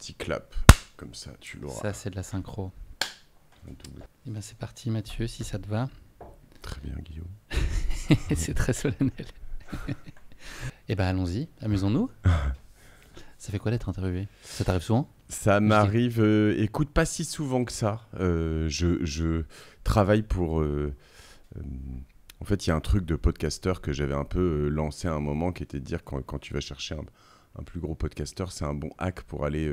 petit clap, comme ça, tu l'auras. Ça, c'est de la synchro. Un double. Et ben, c'est parti, Mathieu, si ça te va. Très bien, Guillaume. C'est très solennel. Et ben, allons-y, amusons-nous. Ça fait quoi d'être interviewé? Ça t'arrive souvent? Ça m'arrive, écoute, pas si souvent que ça. Je travaille pour... en fait, il y a un truc de podcasteur que j'avais un peu lancé à un moment qui était de dire quand tu vas chercher un plus gros podcasteur, c'est un bon hack pour aller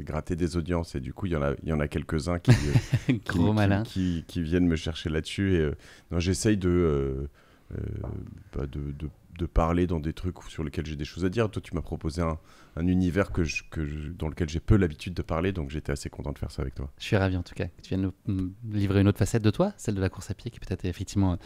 gratter des audiences. Et du coup, il y en a quelques-uns qui viennent me chercher là-dessus. Et non, j'essaye de parler dans des trucs sur lesquels j'ai des choses à dire. Toi, tu m'as proposé un univers dans lequel j'ai peu l'habitude de parler, donc j'étais assez content de faire ça avec toi. Je suis ravi en tout cas que tu viennes nous livrer une autre facette de toi, celle de la course à pied qui peut-être est effectivement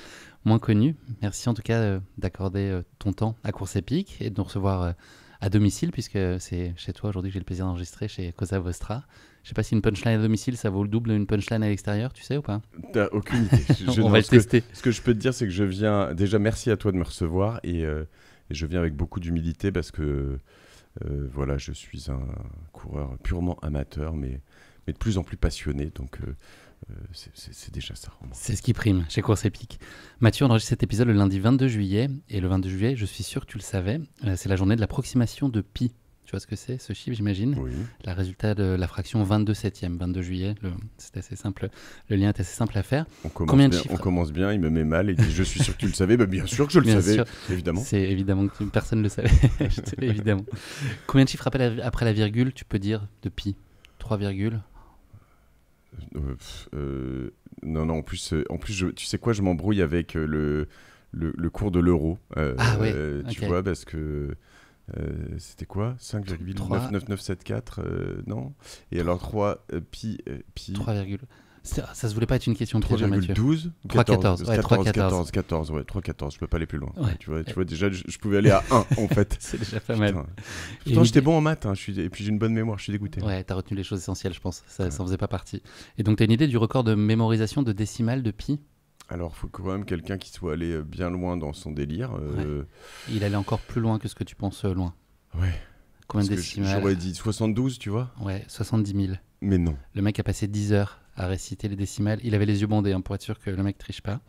moins connue. Merci en tout cas d'accorder ton temps à Course Épique et de nous recevoir à domicile, puisque c'est chez toi aujourd'hui que j'ai le plaisir d'enregistrer chez Cosa Vostra. Je sais pas si une punchline à domicile ça vaut le double d'une punchline à l'extérieur, tu sais ou pas? T'as aucune idée. On va le tester. Ce que je peux te dire, c'est que je viens... Déjà, merci à toi de me recevoir et je viens avec beaucoup d'humilité parce que voilà, je suis un coureur purement amateur, mais de plus en plus passionné, donc c'est déjà ça. C'est ce qui prime chez Course Épique. Mathieu, on enregistre cet épisode le lundi 22 juillet, et le 22 juillet, je suis sûr que tu le savais, c'est la journée de l'approximation de pi. Tu vois ce que c'est, ce chiffre, j'imagine? Oui. Le résultat de la fraction 22/7e, 22 juillet, c'est assez simple, le lien est assez simple à faire. Combien de chiffres? On commence bien, il me met mal, et il dit « Je suis sûr que tu le savais ». Bah, bien sûr que je le savais, évidemment. C'est évidemment que personne ne le savait, évidemment. Combien de chiffres après la virgule, tu peux dire de pi? 3 virgules? Non, en plus tu sais quoi, je m'embrouille avec le cours de l'euro. Tu vois, parce que c'était quoi 5,99974 non. Et alors 3 pi 3, ça se voulait pas être une question piège, Mathieu. 3,12 3,14. Ouais, 3,14. 14, ouais, 3,14, je peux pas aller plus loin. Ouais. Tu vois déjà, je pouvais aller à 1 en fait. C'est déjà pas mal. Pourtant, j'étais bon en maths, et puis j'ai une bonne mémoire, je suis dégoûté. Ouais, t'as retenu les choses essentielles, je pense. Ça en faisait pas partie. Et donc, t'as une idée du record de mémorisation de décimales de pi? Alors, il faut quand même quelqu'un qui soit allé bien loin dans son délire. Ouais. Il allait encore plus loin que ce que tu penses loin. Ouais. Combien de décimales? J'aurais dit 72, tu vois. Ouais, 70 000. Mais non. Le mec a passé 10 heures à réciter les décimales. Il avait les yeux bandés, pour être sûr que le mec triche pas.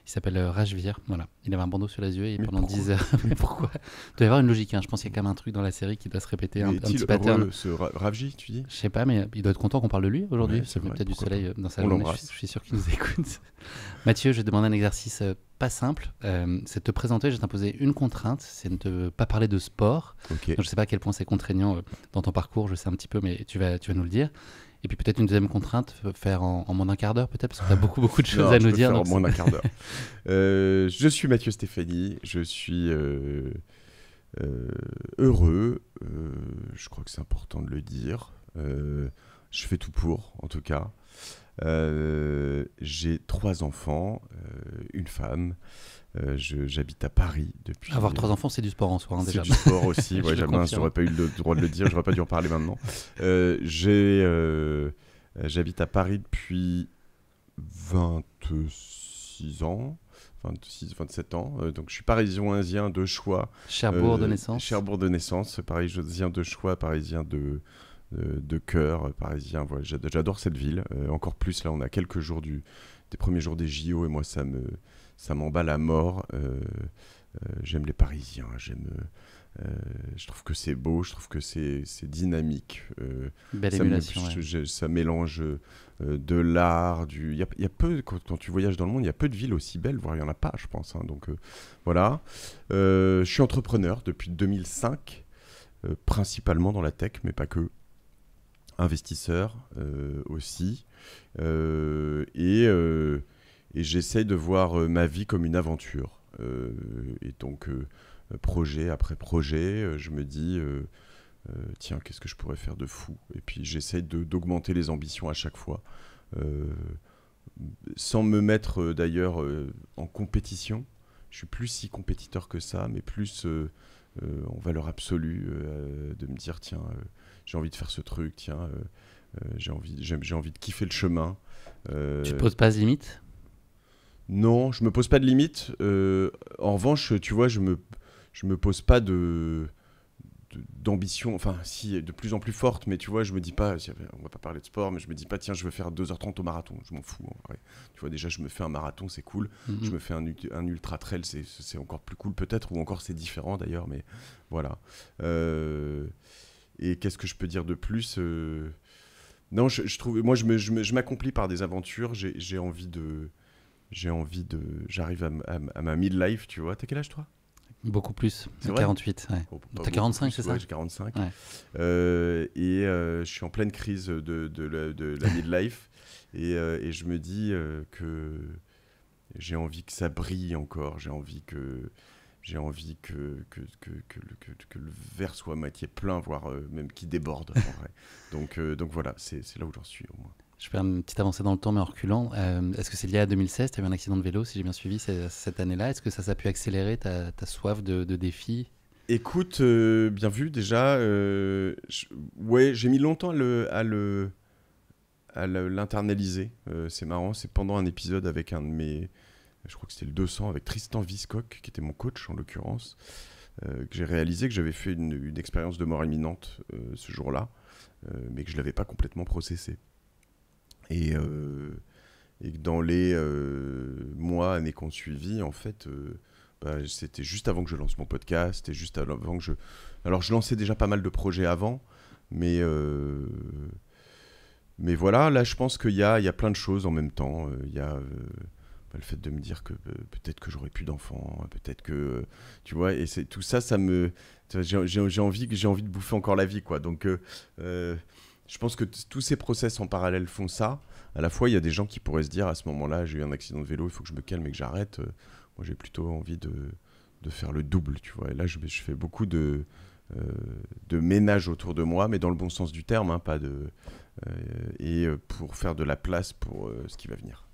Il s'appelle Rajvir, voilà. Il avait un bandeau sur les yeux et mais pendant pourquoi 10 heures. Mais pourquoi? Il doit y avoir une logique, Je pense qu'il y a quand même un truc dans la série qui doit se répéter, un petit pattern. Ce Ravji, tu dis? Je sais pas, mais il doit être content qu'on parle de lui aujourd'hui. Ouais, Ça met vrai, peut-être du soleil dans sa On journée. l'embrasse. Je suis sûr qu'il nous écoute. Mathieu, je vais te demander un exercice pas simple. C'est de te présenter. Je vais t'imposer une contrainte. C'est de ne pas parler de sport. Ok. Donc, je sais pas à quel point c'est contraignant dans ton parcours. Je sais un petit peu, mais tu vas nous le dire. Et puis peut-être une deuxième contrainte, faire en moins d'un quart d'heure peut-être, parce que tu as beaucoup de choses à nous dire. En moins d'un quart d'heure. Je suis Mathieu Stéphanie, je suis heureux, je crois que c'est important de le dire. Je fais tout pour, en tout cas. J'ai 3 enfants, une femme. J'habite à Paris depuis... Avoir 3 enfants, c'est du sport en soi, déjà. C'est du sport aussi, ouais, j'aurais pas eu le droit de le dire, j'aurais pas dû en parler maintenant. J'habite à Paris depuis 26 ans, 27 ans, donc je suis parisien de choix. Cherbourg de naissance. Cherbourg de naissance, parisien de choix, parisien de cœur, parisien, voilà, j'adore cette ville, encore plus là on a quelques jours des premiers jours des JO et moi ça m'emballe à mort. J'aime les Parisiens, je trouve que c'est beau, je trouve que c'est dynamique. Belle émulation. Ça mélange de l'art, il y a peu, quand tu voyages dans le monde, il y a peu de villes aussi belles, voire il n'y en a pas, je pense. Donc voilà. Je suis entrepreneur depuis 2005, principalement dans la tech, mais pas que. Investisseur aussi. Et j'essaye de voir ma vie comme une aventure. Et donc, projet après projet, je me dis, tiens, qu'est-ce que je pourrais faire de fou? Et puis, j'essaye d'augmenter les ambitions à chaque fois. Sans me mettre d'ailleurs en compétition. Je suis plus si compétiteur que ça, mais plus en valeur absolue, de me dire, tiens, j'ai envie de faire ce truc, tiens, j'ai envie de kiffer le chemin. Tu te poses pas de limite? Non, je me pose pas de limite. En revanche, tu vois, je me pose pas de d'ambition, enfin si, de plus en plus forte, mais tu vois, je me dis pas, on va pas parler de sport, mais je me dis pas, tiens, je veux faire 2h30 au marathon, je m'en fous en vrai. Tu vois, déjà, je me fais un marathon, c'est cool, je me fais un ultra trail, c'est encore plus cool peut-être, ou encore c'est différent d'ailleurs, mais voilà. Et qu'est-ce que je peux dire de plus Non, je trouve, moi, je m'accomplis par des aventures, j'arrive à ma midlife, tu vois. T'as quel âge, toi? Beaucoup plus. C'est vrai 48, ouais. Oh, T'as 45, c'est ça? Ouais, j'ai 45. Ouais. Je suis en pleine crise de la midlife. Et je me dis que j'ai envie que ça brille encore. J'ai envie que le verre soit à moitié plein, voire même qu'il déborde. En vrai. Donc voilà, c'est là où j'en suis au moins. Je fais une petite avancée dans le temps, mais en reculant. Est-ce que c'est lié à 2016? Tu as eu un accident de vélo, si j'ai bien suivi, cette année-là. Est-ce que ça a pu accélérer ta soif de défis? Écoute, bien vu déjà. Ouais, j'ai mis longtemps à l'internaliser. C'est marrant, c'est pendant un épisode avec un de mes... Je crois que c'était le 200 avec Tristan Viscock, qui était mon coach en l'occurrence, que j'ai réalisé que j'avais fait une expérience de mort imminente ce jour-là, mais que je ne l'avais pas complètement processé. Et que dans les mois, années qu'on suivit, en fait, c'était juste avant que je lance mon podcast, c'était juste avant que je... Alors, je lançais déjà pas mal de projets avant, mais voilà, là, je pense qu'il y a plein de choses en même temps. Il y a le fait de me dire que peut-être que j'aurai plus d'enfants, peut-être que... tu vois, et tout ça, ça me... J'ai envie de bouffer encore la vie, quoi. Donc... je pense que tous ces process en parallèle font ça. À la fois, il y a des gens qui pourraient se dire à ce moment-là, j'ai eu un accident de vélo, il faut que je me calme et que j'arrête. Moi, j'ai plutôt envie de faire le double, tu vois. Et là, je fais beaucoup de ménage autour de moi, mais dans le bon sens du terme, hein, pas de pour faire de la place pour ce qui va venir.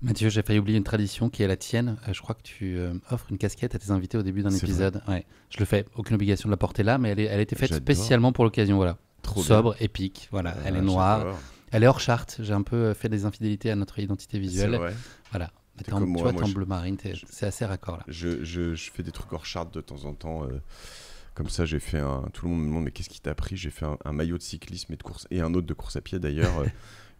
Mathieu, j'ai failli oublier une tradition qui est la tienne. Je crois que tu offres une casquette à tes invités au début d'un épisode. Ouais. Je le fais, aucune obligation de la porter là, mais elle a été faite spécialement pour l'occasion. Voilà. Trop sobre, bien. épique, voilà. Elle est noire, elle est hors charte. J'ai un peu fait des infidélités à notre identité visuelle. C'est vrai. Voilà. Tu comme moi, t'es en bleu marine, c'est assez raccord là. Je fais des trucs hors charte de temps en temps. Comme ça, j'ai fait tout le monde me demande mais qu'est-ce qui t'a pris? J'ai fait un maillot de cyclisme et de course et un autre de course à pied d'ailleurs.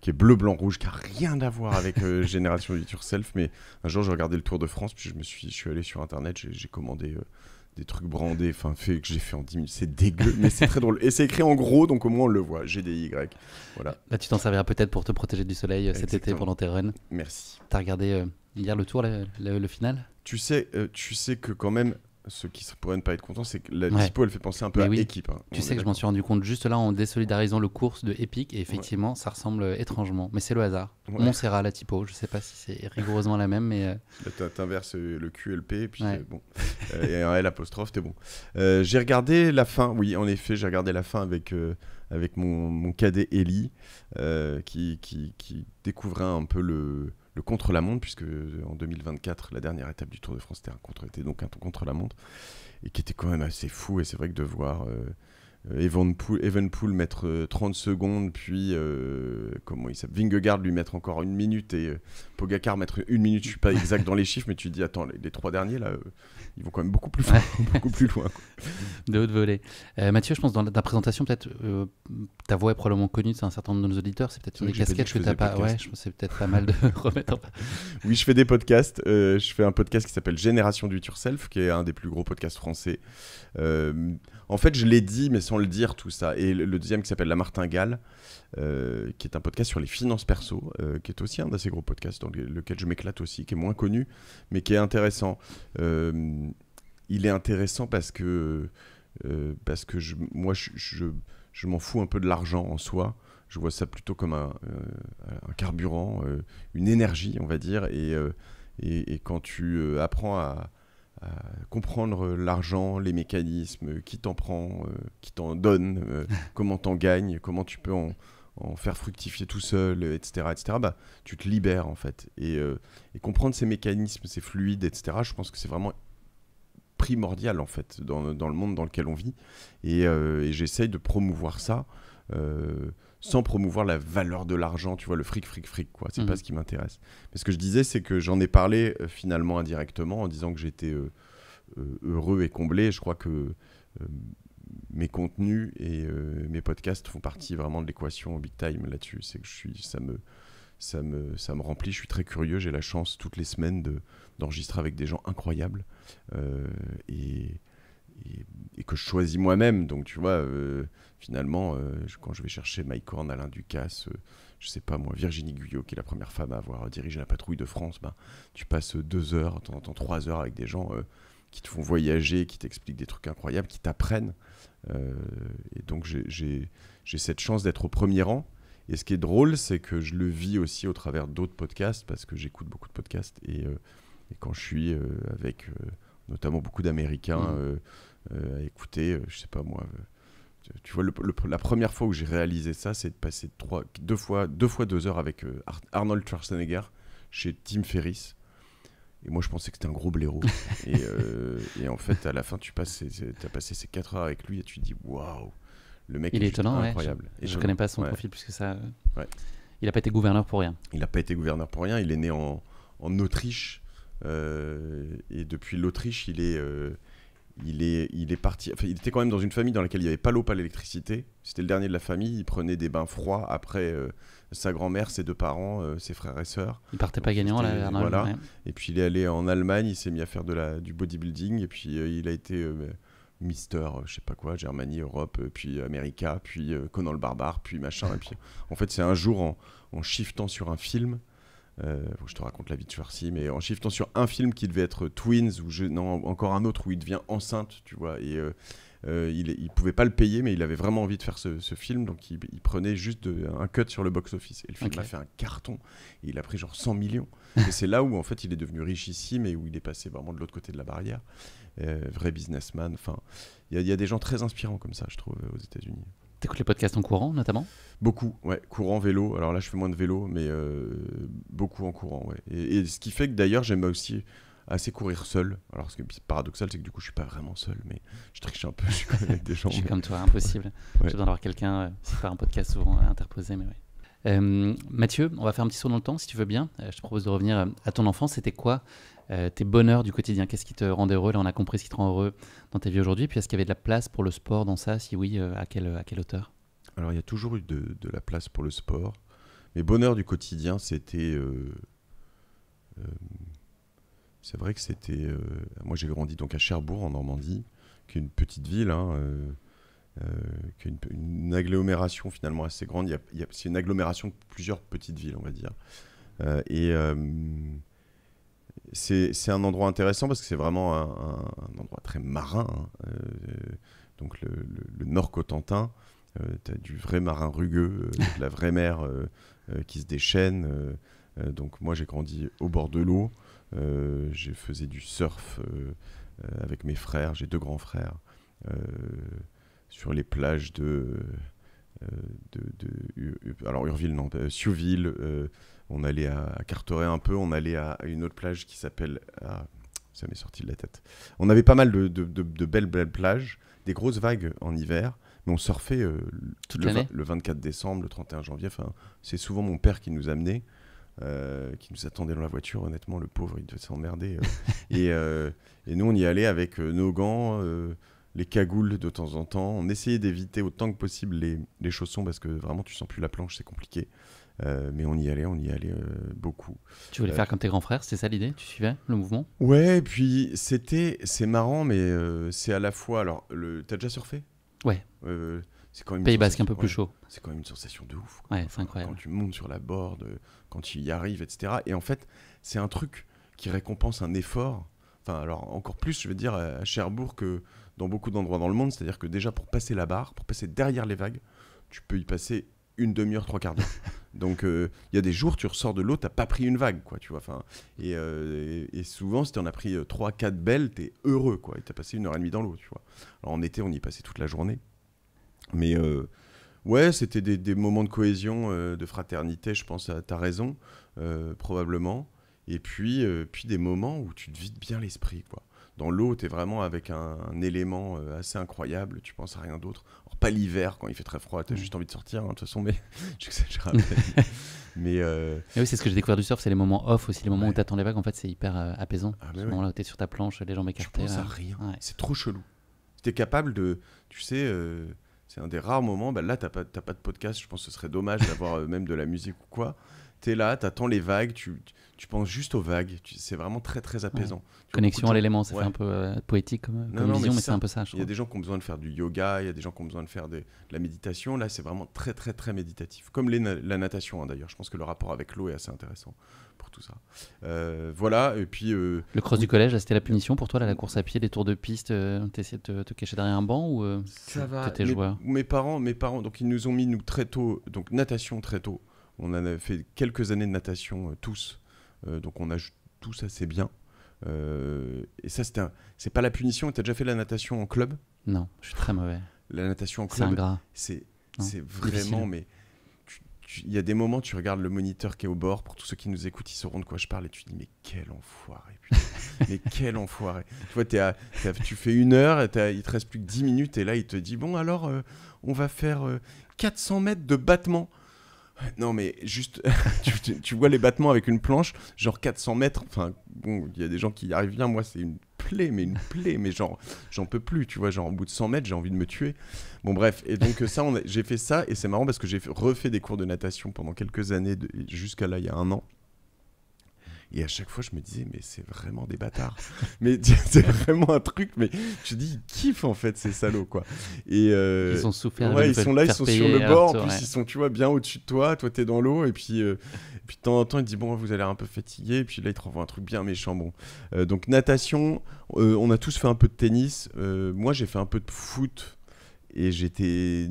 Qui est bleu, blanc, rouge, qui n'a rien à voir avec Génération Do It Yourself. Mais un jour, j'ai regardé le Tour de France, puis je suis allé sur Internet, j'ai commandé des trucs brandés, que j'ai fait en 10 minutes. C'est dégueu, mais c'est très drôle. Et c'est écrit en gros, donc au moins on le voit. GDY. Voilà. Là, tu t'en serviras peut-être pour te protéger du soleil cet été pendant tes runs. Merci. T'as regardé hier le Tour, le final? Tu sais que quand même, ceux qui pourraient ne pas être contents, c'est que la dispo, elle fait penser un peu à Équipe. Hein. Tu sais que je m'en suis rendu compte juste là en désolidarisant le course de Epic, et effectivement, ça ressemble étrangement. Mais c'est le hasard. Ouais. Montserrat, la typo, je sais pas si c'est rigoureusement la même, mais... Là, t'inverses le QLP, et puis bon. Et un L apostrophe, t'es bon. J'ai regardé la fin, oui, en effet, j'ai regardé la fin avec mon cadet Ellie, qui découvrait un peu le contre-la-montre, puisque en 2024, la dernière étape du Tour de France était donc un contre-la-montre, et qui était quand même assez fou. Et c'est vrai que de voir Evenepoel mettre 30 secondes, puis Vingegaard lui mettre encore 1 minute, et Pogacar mettre 1 minute, je suis pas exact dans les chiffres, mais tu te dis, attends, les 3 derniers, là, ils vont quand même beaucoup plus fort, beaucoup plus loin. Quoi. De haute volée. Mathieu, je pense dans ta présentation, peut-être, ta voix est probablement connue de un certain nombre de nos auditeurs, c'est peut-être une des casquettes que tu n'as pas. Ouais, je pense que c'est peut-être pas mal de remettre en... Oui, je fais des podcasts. Je fais un podcast qui s'appelle Génération Do It Yourself, qui est un des plus gros podcasts français. En fait, je l'ai dit, mais sans le dire, tout ça. Et le deuxième qui s'appelle La Martingale, qui est un podcast sur les finances perso, qui est aussi un d'assez gros podcasts dans lequel je m'éclate aussi, qui est moins connu, mais qui est intéressant. Il est intéressant parce que moi, je m'en fous un peu de l'argent en soi. Je vois ça plutôt comme un carburant, une énergie, on va dire. Et quand tu apprends à comprendre l'argent, les mécanismes, qui t'en prend, qui t'en donne, comment t'en gagnes, comment tu peux en faire fructifier tout seul, etc., bah, tu te libères en fait. Et comprendre ces mécanismes, ces fluides, etc., je pense que c'est vraiment primordial en fait dans le monde dans lequel on vit. Et j'essaye de promouvoir ça sans promouvoir la valeur de l'argent, tu vois, le fric, quoi. C'est pas ce qui m'intéresse. Mais ce que je disais, c'est que j'en ai parlé finalement indirectement en disant que j'étais heureux et comblé. Je crois que mes contenus et mes podcasts font partie vraiment de l'équation big time là-dessus. C'est que ça me remplit. Je suis très curieux. J'ai la chance toutes les semaines d'enregistrer avec des gens incroyables et que je choisis moi-même. Donc tu vois, finalement, quand je vais chercher Mike Horn, Alain Ducasse, je sais pas moi, Virginie Guyot, qui est la première femme à avoir dirigé la patrouille de France, tu passes 2 heures, de temps en temps 3 heures avec des gens qui te font voyager, qui t'expliquent des trucs incroyables, qui t'apprennent. Et donc j'ai cette chance d'être au premier rang. Et ce qui est drôle, c'est que je le vis aussi au travers d'autres podcasts, parce que j'écoute beaucoup de podcasts. Et quand je suis avec notamment beaucoup d'Américains à écouter, je sais pas moi... tu vois, la première fois où j'ai réalisé ça, c'est de passer 2 fois 2 heures avec Arnold Schwarzenegger chez Tim Ferriss. Et moi, je pensais que c'était un gros blaireau. et en fait, à la fin, tu as passé ces 4 heures avec lui et tu te dis waouh, le mec il est étonnant, incroyable. Je connais pas son profil plus que ça. Ouais. Il n'a pas été gouverneur pour rien. Il n'a pas été gouverneur pour rien. Il est né en Autriche. Et depuis l'Autriche, il est parti. Enfin, il était quand même dans une famille dans laquelle il n'y avait pas l'eau, pas l'électricité. C'était le dernier de la famille. Il prenait des bains froids après sa grand-mère, ses 2 parents, ses frères et sœurs. Il partait pas gagnant là. Voilà. Ouais. Et puis il est allé en Allemagne. Il s'est mis à faire du bodybuilding. Et puis il a été Mister, je sais pas quoi, Germanie, Europe, puis America, puis Conan le Barbare, puis machin. Et puis en fait, c'est un jour en shiftant sur un film. Je te raconte la vie de Schwarzy, mais en shiftant sur un film qui devait être Twins, encore un autre où il devient enceinte, tu vois, et il pouvait pas le payer, mais il avait vraiment envie de faire ce film, donc il prenait juste un cut sur le box-office. Et le film a fait un carton, et il a pris genre 100 millions. Et c'est là où en fait il est devenu richissime et où il est passé vraiment de l'autre côté de la barrière. Vrai businessman. Enfin, il y a des gens très inspirants comme ça, je trouve, aux États-Unis. T'écoutes les podcasts en courant, notamment ? Beaucoup, ouais. Courant, vélo. Alors là, je fais moins de vélo, mais beaucoup en courant, ouais. Et ce qui fait que d'ailleurs, j'aime aussi assez courir seul. Alors ce qui est paradoxal, c'est que du coup, je suis pas vraiment seul, mais je triche un peu. Je suis quand même avec des gens. Je suis comme toi, impossible. J'ai besoin d'avoir quelqu'un, c'est pas un podcast souvent interposé, mais ouais. Mathieu, on va faire un petit saut dans le temps, si tu veux bien. Je te propose de revenir à ton enfance. C'était quoi tes bonheurs du quotidien? Qu'est-ce qui te rendait heureux? Là, on a compris ce qui te rend heureux dans ta vie aujourd'hui. Puis est-ce qu'il y avait de la place pour le sport dans ça? Si oui, à quelle hauteur? Alors, il y a toujours eu de la place pour le sport. Mes bonheurs du quotidien, c'était... c'est vrai que c'était... moi, j'ai grandi donc à Cherbourg, en Normandie, qui est une petite ville, qui est une agglomération finalement assez grande. C'est une agglomération de plusieurs petites villes, on va dire. C'est un endroit intéressant parce que c'est vraiment un endroit très marin. Donc le Nord Cotentin, tu as du vrai marin rugueux, de la vraie mer qui se déchaîne. Donc moi j'ai grandi au bord de l'eau. J'ai faisais du surf avec mes frères. J'ai 2 grands frères sur les plages alors Urville, non, Siouville. On allait à Carteret un peu, on allait à une autre plage qui s'appelle... ça m'est sorti de la tête. On avait pas mal de belles plages, des grosses vagues en hiver, mais on surfait le 24 décembre, le 31 janvier. Enfin, c'est souvent mon père qui nous amenait, qui nous attendait dans la voiture. Honnêtement, le pauvre, il devait s'emmerder. Et nous, on y allait avec nos gants, les cagoules de temps en temps. On essayait d'éviter autant que possible les chaussons parce que vraiment, tu sens plus la planche, c'est compliqué. Mais on y allait beaucoup. Tu voulais faire comme tes grands frères, c'est ça l'idée? Tu suivais le mouvement? Ouais, puis c'est marrant, mais c'est à la fois... Alors, t'as déjà surfé? Ouais. C'est quand même Pays Basque un peu plus chaud. C'est quand même une sensation de ouf. Ouais, c'est incroyable. Quand tu montes sur la board, quand tu y arrives, etc. Et en fait, c'est un truc qui récompense un effort. Enfin, alors encore plus, je veux dire, à Cherbourg que dans beaucoup d'endroits dans le monde. C'est-à-dire que déjà, pour passer la barre, pour passer derrière les vagues, tu peux y passer une demi-heure, 3/4 d'heure. Donc il y a des jours, tu ressors de l'eau, t'as pas pris une vague, quoi, tu vois. Enfin, et souvent, si t'en as pris 3-4 belles, t'es heureux, quoi. Et t'as passé 1h30 dans l'eau, tu vois. Alors en été, on y passait toute la journée. Mais ouais, c'était des moments de cohésion, de fraternité, je pense. T'as raison, probablement. Et puis des moments où tu te vides bien l'esprit, quoi. Dans l'eau, t'es vraiment avec un élément assez incroyable, tu penses à rien d'autre. Alors, pas l'hiver, quand il fait très froid, t'as juste envie de sortir, de toute façon, mais j'exagère à peine. Mais oui, c'est ce que j'ai découvert du surf, c'est les moments off aussi, les moments où t'attends les vagues, en fait, c'est hyper apaisant. À ce moment-là où t'es sur ta planche, les jambes écartées. Tu penses à rien, c'est trop chelou. tu es capable de, tu sais, c'est un des rares moments, bah là, t'as pas de podcast, je pense que ce serait dommage d'avoir même de la musique ou quoi. Tu es là, tu attends les vagues, tu penses juste aux vagues, c'est vraiment très très apaisant. Connexion à l'élément, ça ouais. fait un peu poétique comme Non, vision, mais c'est c'est un peu ça, je Il y a trouve. des gens qui ont besoin de faire du yoga, il y a des gens qui ont besoin de faire de la méditation. Là, c'est vraiment très, très, très méditatif. Comme la natation, hein, d'ailleurs. Je pense que le rapport avec l'eau est assez intéressant pour tout ça. Voilà, et puis... Le cross du collège, là, c'était la punition pour toi, là, la course à pied, les tours de piste, t'essayais de te cacher derrière un banc ou ça va. t'étais joueur? Mes parents, donc ils nous ont mis, nous, très tôt, donc natation très tôt. On en a fait quelques années de natation, tous. Donc on nage tous assez bien. Et ça, c'est pas la punition. T'as déjà fait la natation en club? Non, je suis très mauvais. La natation en C'est club, ingrat. c'est Non, vraiment, difficile. mais il y a des moments, tu regardes le moniteur qui est au bord, pour tous ceux qui nous écoutent, ils sauront de quoi je parle, et tu te dis, mais quel enfoiré, putain. Mais quel enfoiré. Tu vois, tu fais 1 heure, et il te reste plus que 10 minutes, et là, il te dit, bon, alors, on va faire 400 mètres de battement. Non, mais juste, tu vois les battements avec une planche, genre 400 mètres. Enfin, bon, il y a des gens qui y arrivent bien. Moi, c'est une plaie, mais genre, j'en peux plus. Tu vois, genre, au bout de 100 mètres, j'ai envie de me tuer. Bon, bref. Et donc, j'ai fait ça, et c'est marrant parce que j'ai refait des cours de natation pendant quelques années, jusqu'à là, il y a 1 an. Et à chaque fois, je me disais, mais c'est vraiment des bâtards. Mais c'est vraiment un truc, mais je dis, ils kiffent en fait, ces salauds, quoi. Et Ils ont souffert. ouais, ils sont là, ils sont sur le bord. En plus, ouais. ils sont, tu vois, bien au-dessus de toi. Toi, t'es dans l'eau. Et puis de temps en temps, il te dit, bon, vous allez un peu fatigué. Et puis là, il te renvoie un truc bien méchant. Bon. Donc, natation, on a tous fait un peu de tennis. Moi, j'ai fait un peu de foot. Et j'étais.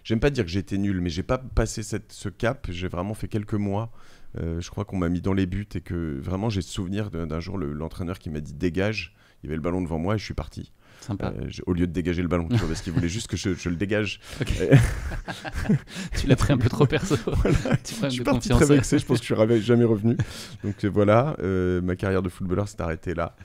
J'aime pas dire que j'étais nul, mais j'ai pas passé ce cap. J'ai vraiment fait quelques mois. Je crois qu'on m'a mis dans les buts et que vraiment j'ai ce souvenir d'un jour l'entraîneur qui m'a dit dégage. Il y avait le ballon devant moi et je suis parti. Sympa. Au lieu de dégager le ballon, tu vois, parce qu'il voulait juste que je le dégage. Okay. Tu l'as pris un peu trop perso. Voilà. Je suis parti très vexé, je pense que je suis jamais revenu. Donc voilà, ma carrière de footballeur s'est arrêtée là.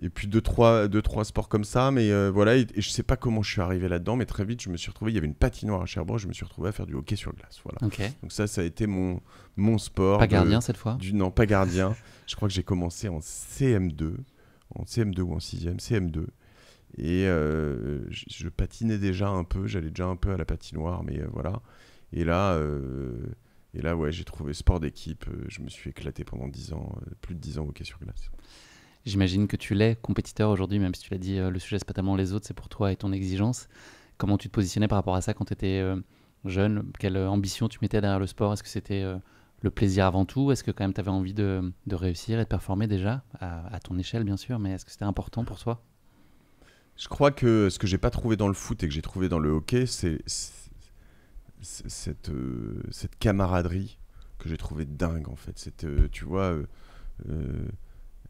Et puis deux, trois sports comme ça, mais voilà, et je sais pas comment je suis arrivé là-dedans, mais très vite je me suis retrouvé, il y avait une patinoire à Cherbourg, je me suis retrouvé à faire du hockey sur glace, voilà. Okay. Donc ça a été mon sport. Pas gardien cette fois? Non, pas gardien. Je crois que j'ai commencé en CM2 ou en 6e, CM2. Et je patinais déjà un peu, j'allais déjà un peu à la patinoire, mais voilà. Et là, ouais, j'ai trouvé sport d'équipe, je me suis éclaté pendant 10 ans, plus de 10 ans au hockey sur glace. J'imagine que tu l'es compétiteur aujourd'hui, même si tu l'as dit, le sujet c'est pas tellement les autres, c'est pour toi et ton exigence. Comment tu te positionnais par rapport à ça quand tu étais jeune? Quelle ambition tu mettais derrière le sport? Est-ce que c'était le plaisir avant tout? Est-ce que quand même tu avais envie de réussir et de performer déjà, à ton échelle bien sûr, mais est-ce que c'était important pour toi? Je crois que ce que j'ai pas trouvé dans le foot et que j'ai trouvé dans le hockey, c'est cette camaraderie que j'ai trouvé dingue en fait. Tu vois,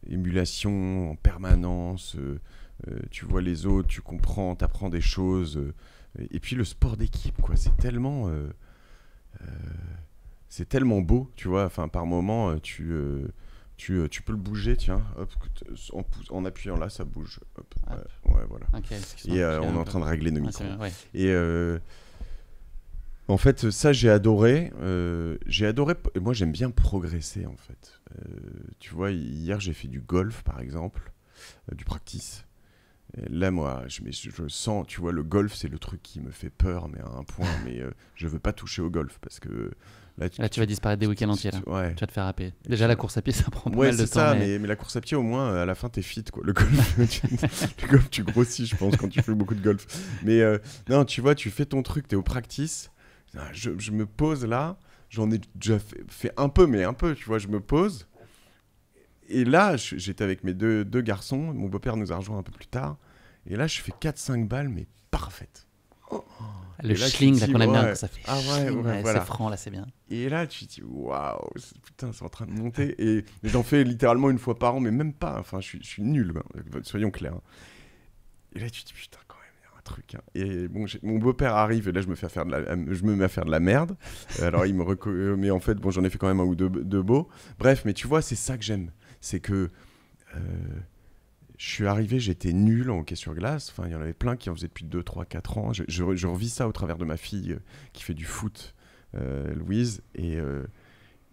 émulation en permanence, tu vois les autres, tu comprends, t'apprends des choses. Et puis le sport d'équipe, quoi, c'est tellement beau, tu vois. Enfin, par moment, tu peux le bouger, tiens, hop, en appuyant là, ça bouge. Hop, ouais, voilà. Okay, et on est en train de régler nos micros. Ouais. Et en fait, ça, j'ai adoré. Moi, j'aime bien progresser, en fait. Tu vois, hier, j'ai fait du golf, par exemple, du practice. Et là, moi, je sens, tu vois, le golf, c'est le truc qui me fait peur, mais à un point, mais je veux pas toucher au golf, parce que là, tu vas disparaître des week-ends entiers. Ouais. Tu vas te faire happer. Déjà, la course à pied, ça prend pas ouais, mal de temps. Ça, mais la course à pied, au moins, à la fin, t'es fit, quoi. Le golf, tu grossis, je pense, quand tu fais beaucoup de golf. Mais non, tu vois, tu fais ton truc, t'es au practice. Je me pose là. J'en ai déjà fait un peu, mais un peu, tu vois, je me pose. Et là, j'étais avec mes deux garçons. Mon beau-père nous a rejoints un peu plus tard. Et là, je fais 4-5 balles, mais parfaites. Le schling, là, qu'on aime bien, quand ça fait voilà. C'est franc, là, c'est bien. Et là, tu te dis, waouh, putain, c'est en train de monter. Et j'en fais littéralement une fois par an, mais même pas. Enfin, je suis nul, soyons clairs. Et là, tu te dis, putain, quand même, il y a un truc. Hein. Et bon, mon beau-père arrive, et là, je me mets à faire de la merde. Alors, il me mais en fait, bon, j'en ai fait quand même un ou deux beaux. Bref, mais tu vois, c'est ça que j'aime. C'est que je suis arrivé, j'étais nul en hockey sur glace. Enfin, il y en avait plein qui en faisaient depuis 2, 3, 4 ans. Je revis ça au travers de ma fille qui fait du foot, Louise, et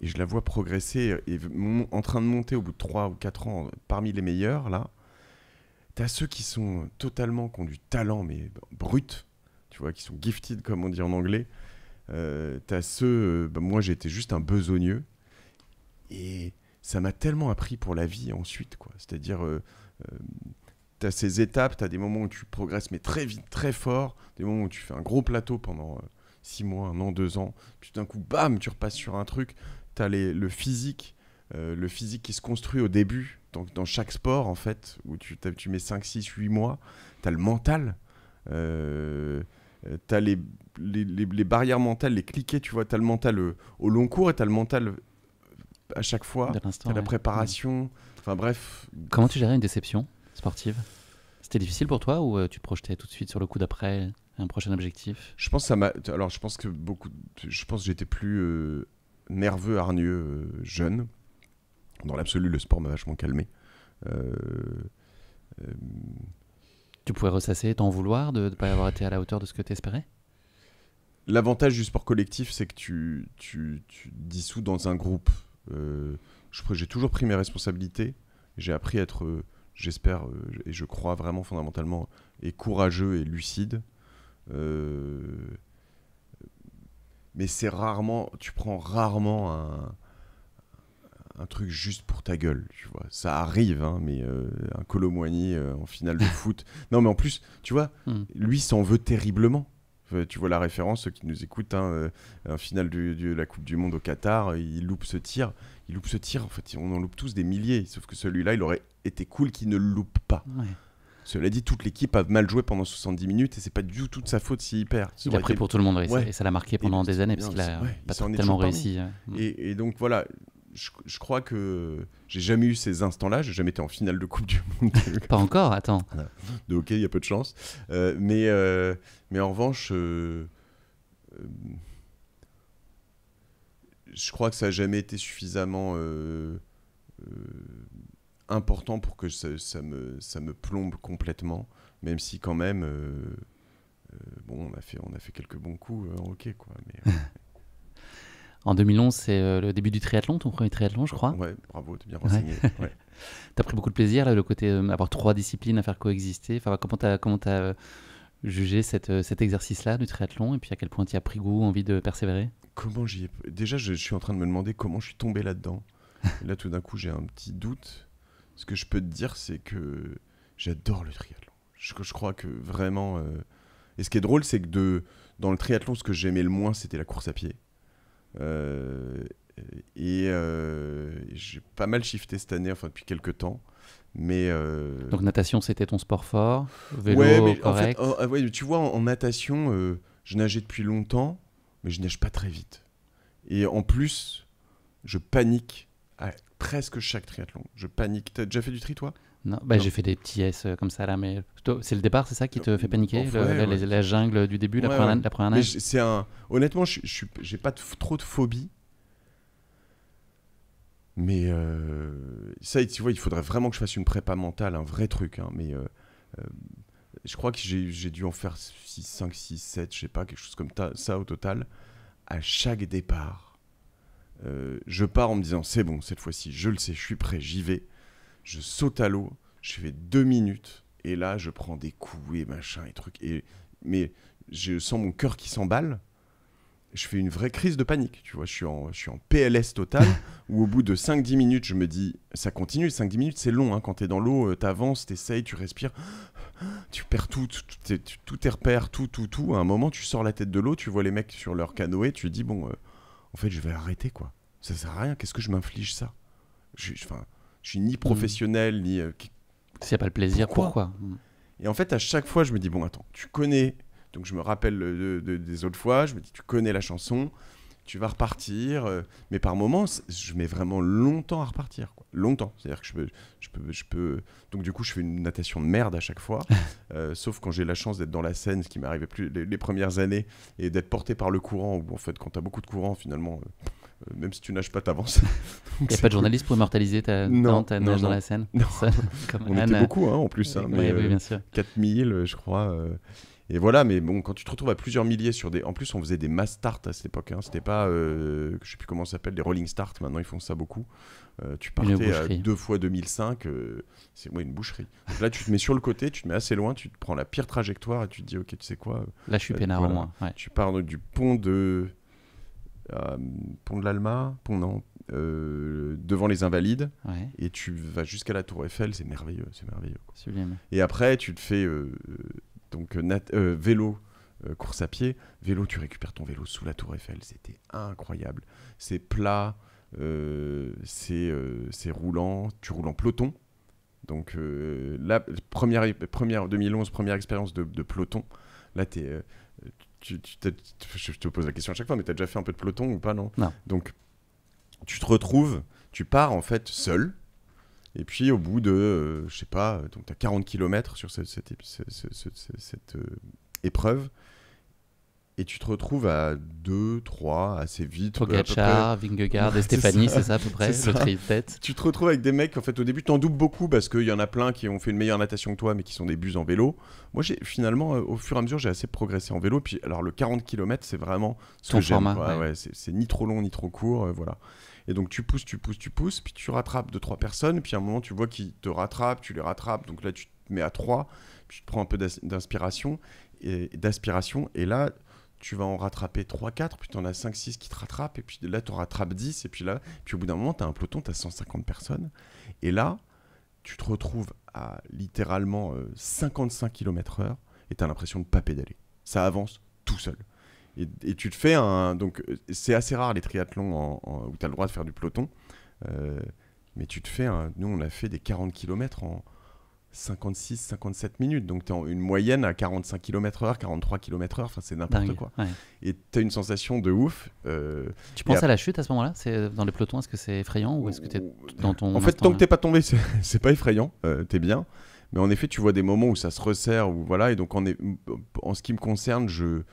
je la vois progresser et en train de monter au bout de 3 ou 4 ans parmi les meilleurs, là. t'as ceux qui sont totalement, qui ont du talent, mais brut, tu vois, qui sont gifted, comme on dit en anglais. T'as ceux, moi j'étais juste un besogneux, et ça m'a tellement appris pour la vie ensuite, quoi. C'est-à-dire, t'as ces étapes, t'as des moments où tu progresses, mais très vite, très fort, des moments où tu fais un gros plateau pendant 6 mois, 1 an, 2 ans, puis d'un coup, bam, tu repasses sur un truc. T'as le physique qui se construit au début, dans chaque sport, en fait, où tu mets 5, 6, 8 mois. T'as le mental, t'as les barrières mentales, les cliquets, tu vois. T'as le mental au long cours et t'as le mental à chaque fois. T'as la préparation. Enfin bref. Comment tu gérais une déception sportive? C'était difficile pour toi ou tu te projetais tout de suite sur le coup d'après un prochain objectif? Je pense que j'étais plus nerveux, hargneux, jeune. Dans l'absolu, le sport m'a vachement calmé. Tu pouvais ressasser, t'en vouloir de ne pas avoir été à la hauteur de ce que tu espérais? L'avantage du sport collectif, c'est que tu te dissous dans un groupe. J'ai toujours pris mes responsabilités. J'ai appris à être, j'espère, et je crois vraiment fondamentalement, et courageux et lucide. Mais tu prends rarement un truc juste pour ta gueule, tu vois. Ça arrive, hein, mais un Kolo Muani en finale de foot. Non, mais en plus, tu vois, lui s'en veut terriblement. Tu vois la référence, ceux qui nous écoutent, hein, un finale de la Coupe du Monde au Qatar, il loupe ce tir. En fait, on en loupe tous des milliers. Sauf que celui-là, il aurait été cool qu'il ne le loupe pas. Ouais. Cela dit, toute l'équipe a mal joué pendant 70 minutes et c'est pas du tout de sa faute s'il perd. Il a pris pour tout le monde, et ça l'a marqué pendant des années parce qu'il a pas tellement réussi. Et donc voilà, je crois que j'ai jamais eu ces instants-là, j'ai jamais été en finale de Coupe du Monde. Pas encore, attends. De hockey, il y a peu de chance. Mais en revanche, je crois que ça n'a jamais été suffisamment important pour que ça me plombe complètement, même si quand même on a fait quelques bons coups en hockey, quoi. Mais, en 2011, c'est le début du triathlon, ton premier triathlon, je crois. Ouais, bravo, t'es bien renseigné. Ouais. T'as pris beaucoup de plaisir, là, le côté avoir 3 disciplines à faire coexister. Enfin, comment t'as jugé cet exercice-là du triathlon, et puis à quel point tu as pris goût, envie de persévérer? Déjà, je suis en train de me demander comment je suis tombé là-dedans. Et là, tout d'un coup, j'ai un petit doute. Ce que je peux te dire, c'est que j'adore le triathlon. Je crois que vraiment... Et ce qui est drôle, c'est que dans le triathlon, ce que j'aimais le moins, c'était la course à pied. J'ai pas mal shifté cette année, enfin depuis quelques temps. Mais donc natation, c'était ton sport fort, vélo correct. En fait, tu vois, en natation, je nageais depuis longtemps, mais je nage pas très vite. Et en plus, je panique à presque chaque triathlon. Je panique. T'as déjà fait du tri, toi? Non, non. J'ai fait des petits S comme ça là, mais c'est le départ, c'est ça qui te fait paniquer, la jungle du début, la première nage. Honnêtement, j'ai pas trop de phobie. Mais ça, tu vois, il faudrait vraiment que je fasse une prépa mentale, un vrai truc. Hein, mais je crois que j'ai dû en faire 5, 6, 7, je sais pas, quelque chose comme ça au total. À chaque départ, je pars en me disant, c'est bon, cette fois-ci, je le sais, je suis prêt, j'y vais. Je saute à l'eau, je fais 2 minutes, et là, je prends des coups et machin et trucs. Mais je sens mon cœur qui s'emballe. Je fais une vraie crise de panique, tu vois, je suis en PLS total, où au bout de 5-10 minutes, je me dis, ça continue, 5-10 minutes, c'est long, hein, quand t'es dans l'eau, t'avances, t'essayes, tu respires, tu perds tous tes repères, tout, à un moment, tu sors la tête de l'eau, tu vois les mecs sur leur canoë, tu te dis, bon, en fait, je vais arrêter, quoi, ça sert à rien, qu'est-ce que je m'inflige ça? Je suis ni professionnel, ni... S'il n'y a pas le plaisir, pourquoi? Et en fait, à chaque fois, je me dis, bon, attends, tu connais... Donc je me rappelle des autres fois, je me dis tu connais la chanson, tu vas repartir, mais par moments je mets vraiment longtemps à repartir, quoi. Longtemps, c'est-à-dire que je peux... Donc du coup je fais une natation de merde à chaque fois, sauf quand j'ai la chance d'être dans la Seine, ce qui m'arrivait plus les premières années, et d'être porté par le courant, où en fait quand t'as beaucoup de courant finalement... même si tu nages pas, t'avances. Il n'y a pas de journaliste pour immortaliser ta nage dans la Seine? Non. On était beaucoup, hein, en plus. Hein, mais, oui, bien sûr. 4000, je crois. Et voilà, mais bon, quand tu te retrouves à plusieurs milliers sur des... En plus, on faisait des mass start à cette époque. Hein. C'était pas, je sais plus comment ça s'appelle, des rolling start. Maintenant, ils font ça beaucoup. Tu partais à 2 fois 2005. C'est une boucherie. Donc là, tu te mets sur le côté, tu te mets assez loin, tu te prends la pire trajectoire et tu te dis, ok, tu sais quoi. Là, je suis peinard au moins. Ouais. Tu pars du pont de... pont de l'Alma, devant les Invalides, et tu vas jusqu'à la Tour Eiffel, c'est merveilleux, quoi. Sublime. Et après, tu te fais vélo, course à pied. Vélo, tu récupères ton vélo sous la Tour Eiffel, c'était incroyable. C'est plat, c'est roulant, tu roules en peloton. Donc là, première 2011, première expérience de peloton. Là, je te pose la question à chaque fois, mais tu as déjà fait un peu de peloton ou pas, non? Non. Donc, tu te retrouves, tu pars en fait seul, et puis au bout de, je sais pas, donc tu as 40 km sur cette épreuve, et tu te retrouves à 2, 3, assez vite. Pogacar, Vingegaard et Stéphanie, c'est ça à peu près, le tri de tête. Tu te retrouves avec des mecs, en fait, au début, tu en doubles beaucoup parce qu'il y en a plein qui ont fait une meilleure natation que toi, mais qui sont des buses en vélo. Moi, finalement, au fur et à mesure, j'ai assez progressé en vélo. Puis, alors, le 40 km, c'est vraiment ce que j'aime. Ouais, c'est ni trop long, ni trop court, voilà. Et donc, tu pousses, puis tu rattrapes 2-3 personnes, puis à un moment, tu vois qu'ils te rattrapent, tu les rattrapes. Donc là, tu te mets à 3, puis tu te prends un peu d'aspiration, et là, tu vas en rattraper 3-4, puis tu en as 5-6 qui te rattrapent, et puis là, tu en rattrapes 10, et puis au bout d'un moment, tu as un peloton, tu as 150 personnes, et là, tu te retrouves à littéralement 55 km/h, et tu as l'impression de ne pas pédaler. Ça avance tout seul. Et tu te fais donc, c'est assez rare les triathlons où tu as le droit de faire du peloton, mais tu te fais nous, on a fait des 40 km en 56-57 minutes, donc tu es en une moyenne à 45 km/h, 43 km/h, enfin c'est n'importe quoi. Ouais. Et tu as une sensation de ouf. Tu penses à la chute à ce moment-là? C'est dans les pelotons, est-ce que c'est effrayant ou est-ce que tu es dans ton... En fait, tant que tu n'es pas tombé, c'est pas effrayant, tu es bien. Mais en effet, tu vois des moments où ça se resserre, voilà, et donc en ce qui me concerne, je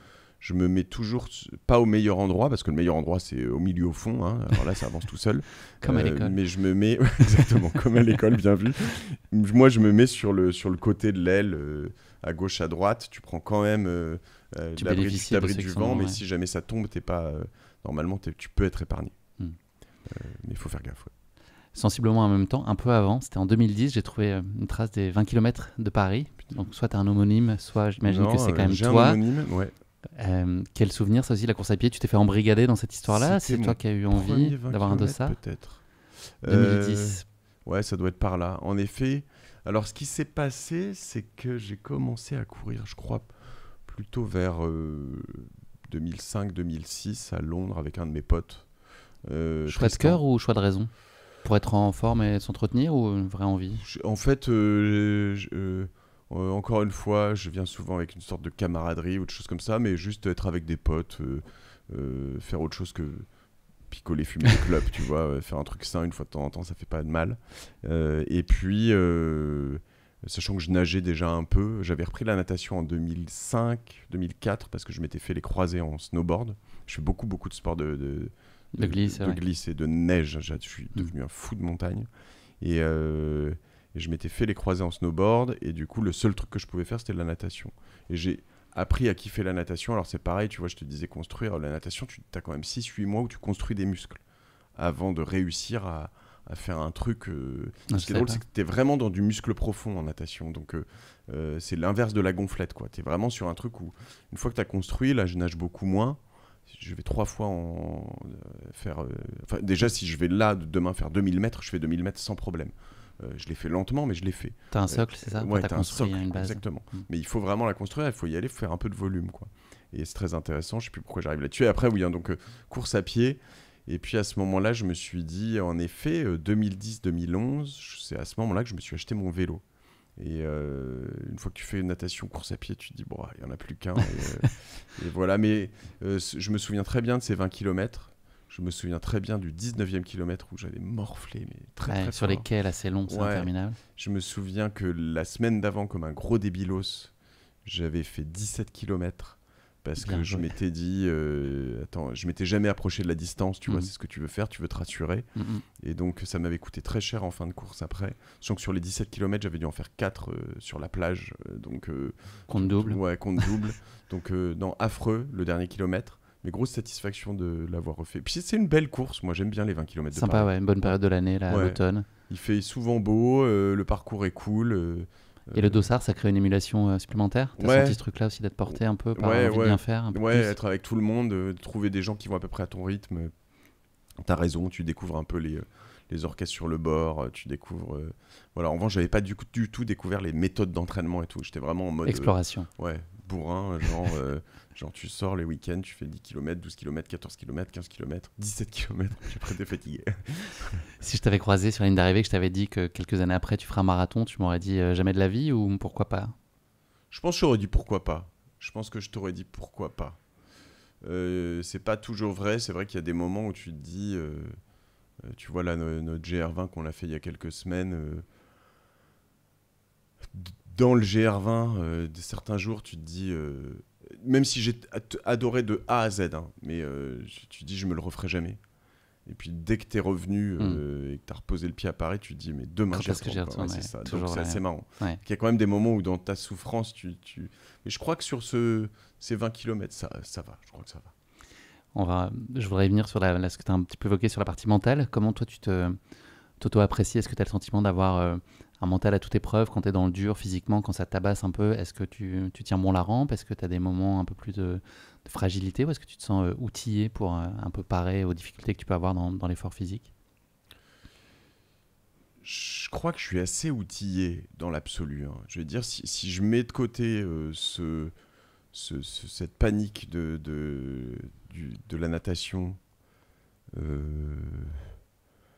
me mets toujours pas au meilleur endroit, parce que le meilleur endroit c'est au milieu au fond, hein. Alors là ça avance tout seul. Comme à l'école. Mais je me mets, exactement, comme à l'école, bien vu. Moi je me mets sur le côté de l'aile, à gauche, à droite, tu prends quand même l'abri du vent, mais si jamais ça tombe, normalement tu peux être épargné. Mais il faut faire gaffe. Ouais. Sensiblement en même temps, un peu avant, c'était en 2010, j'ai trouvé une trace des 20 km de Paris. Donc soit tu as un homonyme, soit j'imagine que c'est quand même j'ai toi. Un homonyme, ouais. Quel souvenir, ça aussi, la course à pied? Tu t'es fait embrigader dans cette histoire-là? C'est toi qui as eu envie d'avoir un dossard? Peut-être. 2010. Ouais, ça doit être par là. En effet. Alors, ce qui s'est passé, c'est que j'ai commencé à courir, je crois, plutôt vers 2005-2006 à Londres avec un de mes potes. Choix de cœur ou choix de raison? Pour être en forme et s'entretenir ou une vraie envie? En fait, encore une fois, je viens souvent avec une sorte de camaraderie ou de choses comme ça, mais juste être avec des potes, faire autre chose que picoler, fumer des clopes, tu vois, faire un truc sain une fois de temps en temps, ça fait pas de mal. Et puis, sachant que je nageais déjà un peu, j'avais repris la natation en 2005-2004 parce que je m'étais fait les croisés en snowboard. Je fais beaucoup de sports de glisse et de neige. Je suis devenu un fou de montagne. Et je m'étais fait les croisés en snowboard, et du coup, le seul truc que je pouvais faire, c'était de la natation. Et j'ai appris à kiffer la natation. Alors, c'est pareil, tu vois, je te disais construire. La natation, tu as quand même 6-8 mois où tu construis des muscles avant de réussir à faire un truc. Ce qui est drôle, c'est que tu es vraiment dans du muscle profond en natation. Donc, c'est l'inverse de la gonflette, quoi. Tu es vraiment sur un truc où, une fois que tu as construit, là, je nage beaucoup moins. Je vais 3 fois faire... déjà, si je vais là, demain, faire 2000 mètres, je fais 2000 mètres sans problème. Je l'ai fait lentement, mais je l'ai fait. T'as un socle, c'est ça? Ouais, t'as construit un socle, une base. exactement. Mais il faut vraiment la construire, il faut y aller, il faut faire un peu de volume, quoi. Et c'est très intéressant, je sais plus pourquoi j'arrive là-dessus. Et après, oui, hein, donc course à pied. Et puis à ce moment-là, je me suis dit, en effet, 2010-2011, c'est à ce moment-là que je me suis acheté mon vélo. Et une fois que tu fais une natation, course à pied, tu te dis, bon, il n'y en a plus qu'un. Et voilà, mais je me souviens très bien de ces 20 km. Je me souviens très bien du 19e kilomètre où j'avais morflé, mais très sur fort. les quais, là, c'est long, c'est interminable. Je me souviens que la semaine d'avant, comme un gros débilos, j'avais fait 17 km Parce Bien que je joué. m'étais dit, attends, je m'étais jamais approché de la distance, tu vois, Mhm. c'est ce que tu veux faire, tu veux te rassurer. Mhm. Et donc, ça m'avait coûté très cher en fin de course après. Sachant que sur les 17 km, j'avais dû en faire 4 sur la plage. Donc, Compte double. ouais, compte double. Donc, non, affreux le dernier kilomètre. Mais grosse satisfaction de l'avoir refait. Puis c'est une belle course, moi j'aime bien les 20 km de Sympa, Paris. ouais, une bonne Ouais. période de l'année, là, à Ouais. l'automne. Il fait souvent beau, le parcours est cool. Et le dossard, ça crée une émulation supplémentaire. T'as Ouais. senti ce truc-là aussi d'être porté un peu par Ouais, envie de ouais. bien faire, un peu Ouais, plus. être avec tout le monde, trouver des gens qui vont à peu près à ton rythme. T'as raison, tu découvres un peu les orchestres sur le bord, tu découvres... Voilà, en revanche, j'avais pas du tout découvert les méthodes d'entraînement et tout. J'étais vraiment en mode... Exploration. ouais, bourrin, genre tu sors les week-ends, tu fais 10 km, 12 km, 14 km, 15 km, 17 km, puis après t'es fatigué. Si je t'avais croisé sur la ligne d'arrivée, que je t'avais dit que quelques années après tu feras un marathon, tu m'aurais dit jamais de la vie ou pourquoi pas? Je pense que j'aurais dit pourquoi pas. Je pense que je t'aurais dit pourquoi pas. C'est pas toujours vrai, c'est vrai qu'il y a des moments où tu te dis... tu vois là notre GR20 qu'on a fait il y a quelques semaines. Dans le GR20, certains jours, tu te dis, même si j'ai adoré de A à Z, hein, mais tu te dis, je me le referai jamais. Et puis dès que t'es revenu et que t'as reposé le pied à Paris, tu te dis, mais demain Quand j'y est-ce que j'y retourne. retourne, Ouais, c'est ça. toujours Donc c'est la assez même. marrant. Ouais. Il y a quand même des moments où dans ta souffrance, Mais je crois que sur ces 20 km, ça va. Je crois que ça va. Je voudrais venir sur ce que tu as un petit peu évoqué sur la partie mentale. Comment toi tu t'auto-apprécies? Est-ce que tu as le sentiment d'avoir un mental à toute épreuve quand tu es dans le dur physiquement, quand ça te tabasse un peu? Est-ce que tu tiens bon la rampe? Est-ce que tu as des moments un peu plus de fragilité ou est-ce que tu te sens outillé pour un peu parer aux difficultés que tu peux avoir dans l'effort physique? Je crois que je suis assez outillé dans l'absolu, hein. Je veux dire, si je mets de côté cette panique de la natation,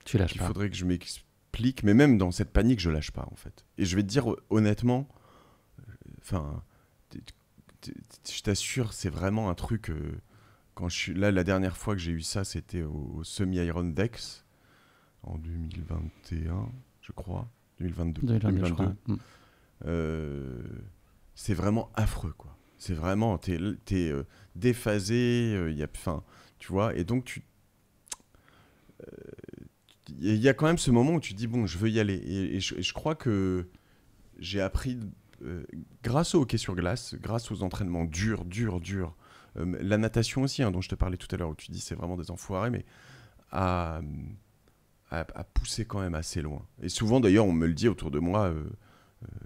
Tu lâches qu'il pas. faudrait que je m'explique, mais même dans cette panique, je lâche pas en fait. Et je vais te dire honnêtement, enfin, je t'assure, c'est vraiment un truc. Quand je suis là, la dernière fois que j'ai eu ça, c'était au Semi-Iron Dex en 2021, je crois, 2022. 2022, je crois. C'est vraiment affreux, quoi. C'est vraiment, t'es déphasé, tu vois, et donc il y a quand même ce moment où tu te dis, bon, je veux y aller. Et je crois que j'ai appris, grâce au hockey sur glace, grâce aux entraînements durs, la natation aussi, hein, dont je te parlais tout à l'heure, où tu dis c'est vraiment des enfoirés, mais à pousser quand même assez loin. Et souvent, d'ailleurs, on me le dit autour de moi.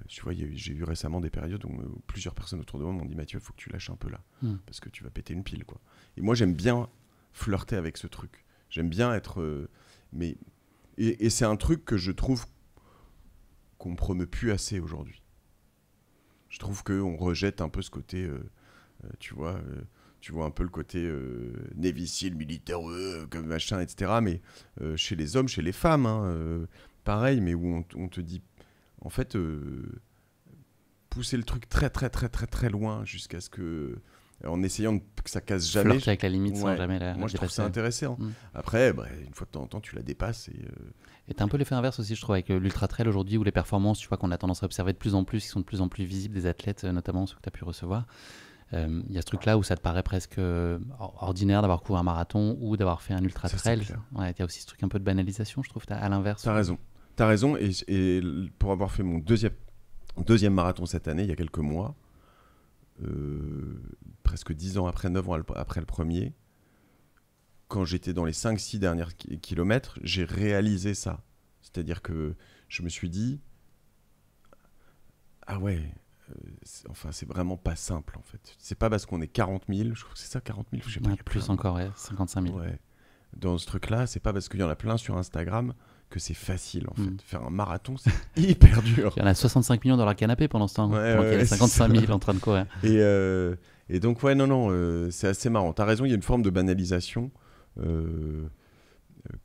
Tu vois, j'ai eu récemment des périodes où plusieurs personnes autour de moi m'ont dit, Mathieu, il faut que tu lâches un peu là, parce que tu vas péter une pile, quoi. Et moi, j'aime bien flirter avec ce truc. J'aime bien être... Et c'est un truc que je trouve qu'on ne promeut plus assez aujourd'hui. Je trouve qu'on rejette un peu ce côté, tu vois un peu le côté Navy Seal, militaire, comme machin, etc. Mais chez les hommes, chez les femmes, hein, pareil, mais où on te dit, en fait, pousser le truc très, très, très, très, très loin jusqu'à ce que... En essayant que ça casse jamais. Flirter avec la limite sans jamais la Moi, je trouve dépasser. ça intéressant. Après, une fois de temps en temps, tu la dépasses. Et t'as un peu l'effet inverse aussi, je trouve, avec l'ultra trail aujourd'hui, où les performances, tu vois, qu'on a tendance à observer de plus en plus, qui sont de plus en plus visibles des athlètes, notamment ceux que tu as pu recevoir. Il y a ce truc-là où ça te paraît presque ordinaire d'avoir couru un marathon ou d'avoir fait un ultra trail. Ouais, il y a aussi ce truc un peu de banalisation, je trouve, à l'inverse. T'as raison. Et pour avoir fait mon deuxième marathon cette année, il y a quelques mois, presque 10 ans après, 9 ans après le premier, quand j'étais dans les 5-6 derniers kilomètres, j'ai réalisé ça. C'est-à-dire que je me suis dit, ah ouais, c'est vraiment pas simple en fait. C'est pas parce qu'on est 40 000, je crois que c'est ça, 40 000, je sais pas. Ouais, plus encore, 55 000. Ouais. Dans ce truc-là, c'est pas parce qu'il y en a plein sur Instagram que c'est facile en fait. Faire un marathon, c'est hyper dur. Il y en a 65 millions dans leur canapé pendant ce temps. Ouais, il y a 55 000 en train de courir. Et donc, ouais, non, c'est assez marrant. T'as raison, il y a une forme de banalisation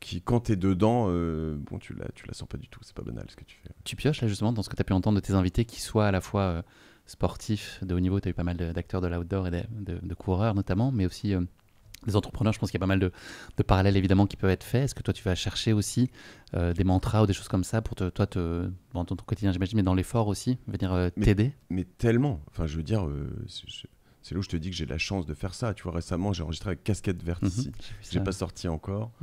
qui, quand t'es dedans, bon, tu la sens pas du tout. C'est pas banal ce que tu fais. Tu pioches là justement dans ce que tu as pu entendre de tes invités qui soient à la fois sportifs de haut niveau. Tu as eu pas mal d'acteurs de l'outdoor et de coureurs notamment, mais aussi des entrepreneurs. Je pense qu'il y a pas mal de parallèles évidemment qui peuvent être faits. Est-ce que toi tu vas chercher aussi des mantras ou des choses comme ça pour dans ton quotidien, j'imagine, mais dans l'effort aussi, venir t'aider? Mais tellement. Enfin, je veux dire, c'est là où je te dis que j'ai la chance de faire ça. Tu vois, récemment, j'ai enregistré avec Casquette Verte ici. J'ai pas sorti encore.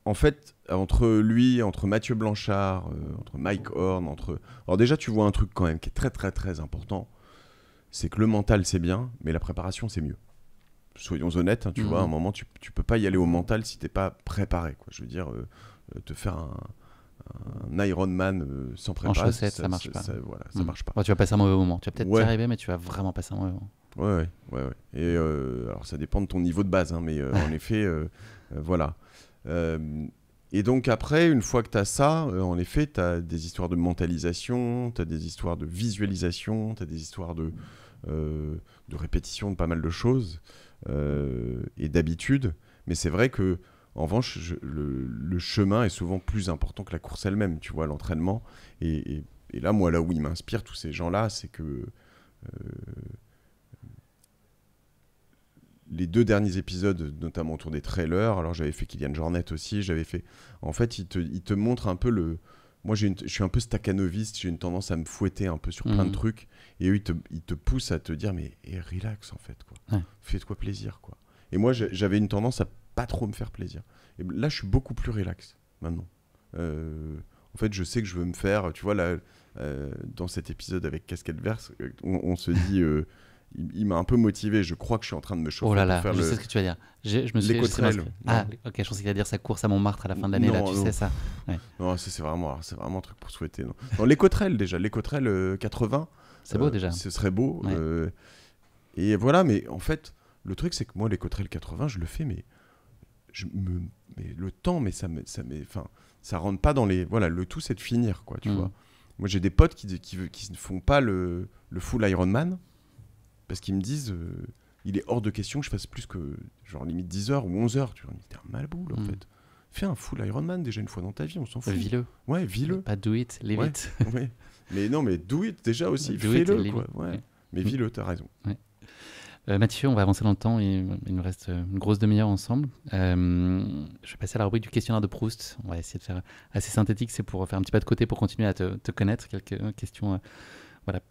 En fait, entre Mathieu Blanchard, entre Mike Horn, alors déjà, tu vois un truc quand même qui est très, très, très important. C'est que le mental, c'est bien, mais la préparation, c'est mieux. Soyons honnêtes, hein, tu vois, à un moment, tu peux pas y aller au mental si t'es pas préparé, quoi. Je veux dire, te faire un Ironman sans préparation. En chaussettes, ça marche pas. Voilà, ça marche pas. Bon, tu vas passer un mauvais moment. Tu vas peut-être y arriver, mais tu vas vraiment passer un mauvais moment. Ouais. Et alors, ça dépend de ton niveau de base, hein, mais en effet, voilà. Et donc après, une fois que tu as ça, en effet, tu as des histoires de mentalisation, tu as des histoires de visualisation, tu as des histoires de répétition de pas mal de choses et d'habitude. Mais c'est vrai que en revanche, le chemin est souvent plus important que la course elle-même, tu vois, l'entraînement. Et là, moi, là où ils m'inspirent, tous ces gens-là, c'est que les 2 derniers épisodes, notamment autour des trailers, alors j'avais fait Kylian Jornet aussi, en fait, il te montre un peu moi, je suis un peu staccanoviste, j'ai une tendance à me fouetter un peu sur plein de trucs, et eux, ils te poussent à te dire, mais relax, en fait, quoi. Ouais. Fais-toi plaisir, quoi. Et moi, j'avais une tendance à pas trop me faire plaisir. Et là, je suis beaucoup plus relax, maintenant. En fait, je sais que je veux me faire, tu vois, là, dans cet épisode avec Casquette Verte, on se dit... il m'a un peu motivé. Je crois que je suis en train de me chauffer. Oh là là, je sais ce que tu vas dire. Je me suis L'écotrel. Ok, je pensais qu'il allait dire sa course à Montmartre à la fin de l'année. Tu sais ça. Ouais. Non, c'est vraiment un truc pour souhaiter. Non, l'écotrel déjà. L'écotrel 80. C'est beau déjà. Ce serait beau. Ouais. Et voilà, mais en fait, le truc, c'est que moi, l'écotrel 80, je le fais, mais le temps, mais ça rentre pas dans les. Voilà, le tout, c'est de finir, quoi, tu vois. Moi, j'ai des potes qui ne font pas le full Ironman. Parce qu'ils me disent, il est hors de question que je fasse plus que, genre, limite 10 heures ou 11 heures. Tu vois, t'es un malboule, en fait. Fais un full Ironman déjà une fois dans ta vie, on s'en fout. Vis-le. Ouais, vis-le. Pas do it, live it. Ouais. Mais non, mais do it déjà aussi, fais-le, quoi. Ouais. Mais vis-le, t'as raison. Ouais. Mathieu, on va avancer dans le temps, il nous reste une grosse demi-heure ensemble. Je vais passer à la rubrique du questionnaire de Proust. On va essayer de faire assez synthétique, c'est pour faire un petit pas de côté pour continuer à te connaître. Quelques questions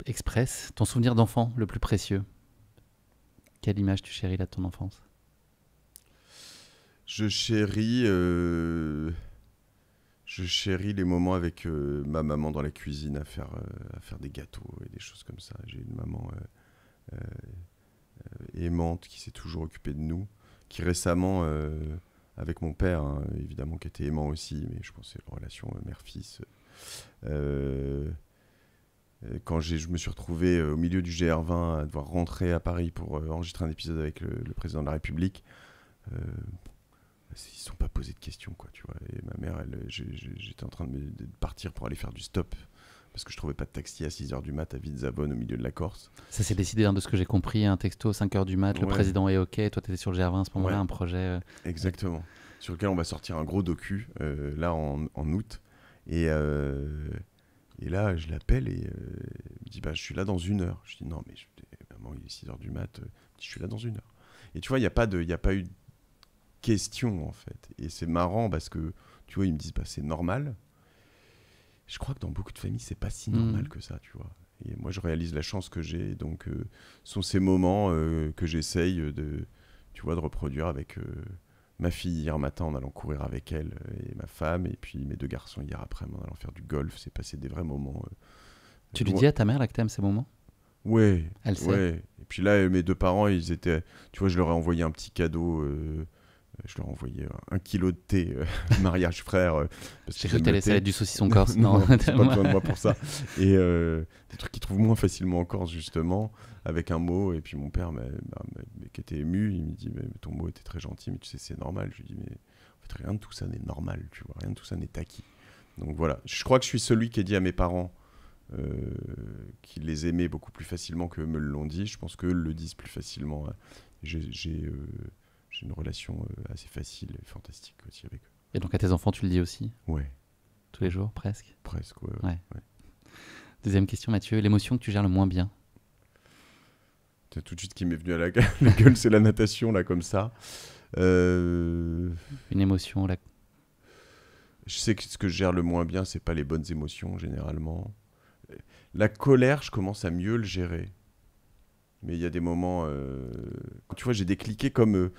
express. Ton souvenir d'enfant le plus précieux? Quelle image tu chéris là de ton enfance? Je chéris les moments avec ma maman dans la cuisine à faire des gâteaux et des choses comme ça. J'ai une maman aimante qui s'est toujours occupée de nous, qui récemment, avec mon père, hein, évidemment, qui était aimant aussi, mais je pense que c'est la relation mère-fils. Quand je me suis retrouvé au milieu du GR20 à devoir rentrer à Paris pour enregistrer un épisode avec le président de la République, ils ne se sont pas posé de questions, quoi, tu vois. Et ma mère, j'étais en train de partir pour aller faire du stop parce que je trouvais pas de taxi à 6h du mat à Vidzavone au milieu de la Corse. Ça s'est décidé, de ce que j'ai compris, un texto 5h du mat, le président est OK, toi tu étais sur le GR20 à ce moment-là, un projet... Exactement, sur lequel on va sortir un gros docu, là en août. Et là, je l'appelle et il me dit, je suis là dans 1 heure. Je dis, non, mais maman, il est 6h du mat, je suis là dans 1 heure. Et tu vois, il n'y a pas eu de question, en fait. Et c'est marrant parce que, tu vois, ils me disent, c'est normal. Je crois que dans beaucoup de familles, c'est pas si normal que ça, tu vois. Et moi, je réalise la chance que j'ai. Donc, sont ces moments que j'essaye de reproduire avec ma fille hier matin en allant courir avec elle et ma femme, et puis mes 2 garçons hier après en allant faire du golf. C'est passé des vrais moments. Tu lui dis à ta mère là que t'aimes ces moments? Ouais. Elle sait. Ouais. Et puis là, mes 2 parents, ils étaient... Tu vois, je leur ai envoyé un petit cadeau... Je leur ai envoyé 1 kilo de thé, mariage frère. J'ai cru que t'allais laisser du saucisson corse. Non, c'est pas besoin de moi pour ça. Et des trucs qu'ils trouvent moins facilement en Corse, justement, avec un mot. Et puis mon père, qui était ému, il me dit, mais ton mot était très gentil, mais tu sais, c'est normal. Je lui dis, mais en fait, rien de tout ça n'est normal, tu vois, rien de tout ça n'est acquis. Donc voilà, je crois que je suis celui qui a dit à mes parents qu'ils les aimaient beaucoup plus facilement qu'eux me l'ont dit. Je pense qu'eux le disent plus facilement. J'ai une relation assez facile et fantastique aussi avec eux. Et donc à tes enfants, tu le dis aussi? Ouais. Tous les jours, presque? Presque, ouais. Deuxième question, Mathieu. L'émotion que tu gères le moins bien? Tout de suite qui m'est venu à la gueule, c'est la natation, là, comme ça. Une émotion, là. Je sais que ce que je gère le moins bien, c'est pas les bonnes émotions, généralement. La colère, je commence à mieux le gérer. Mais il y a des moments... tu vois, j'ai décliqué comme...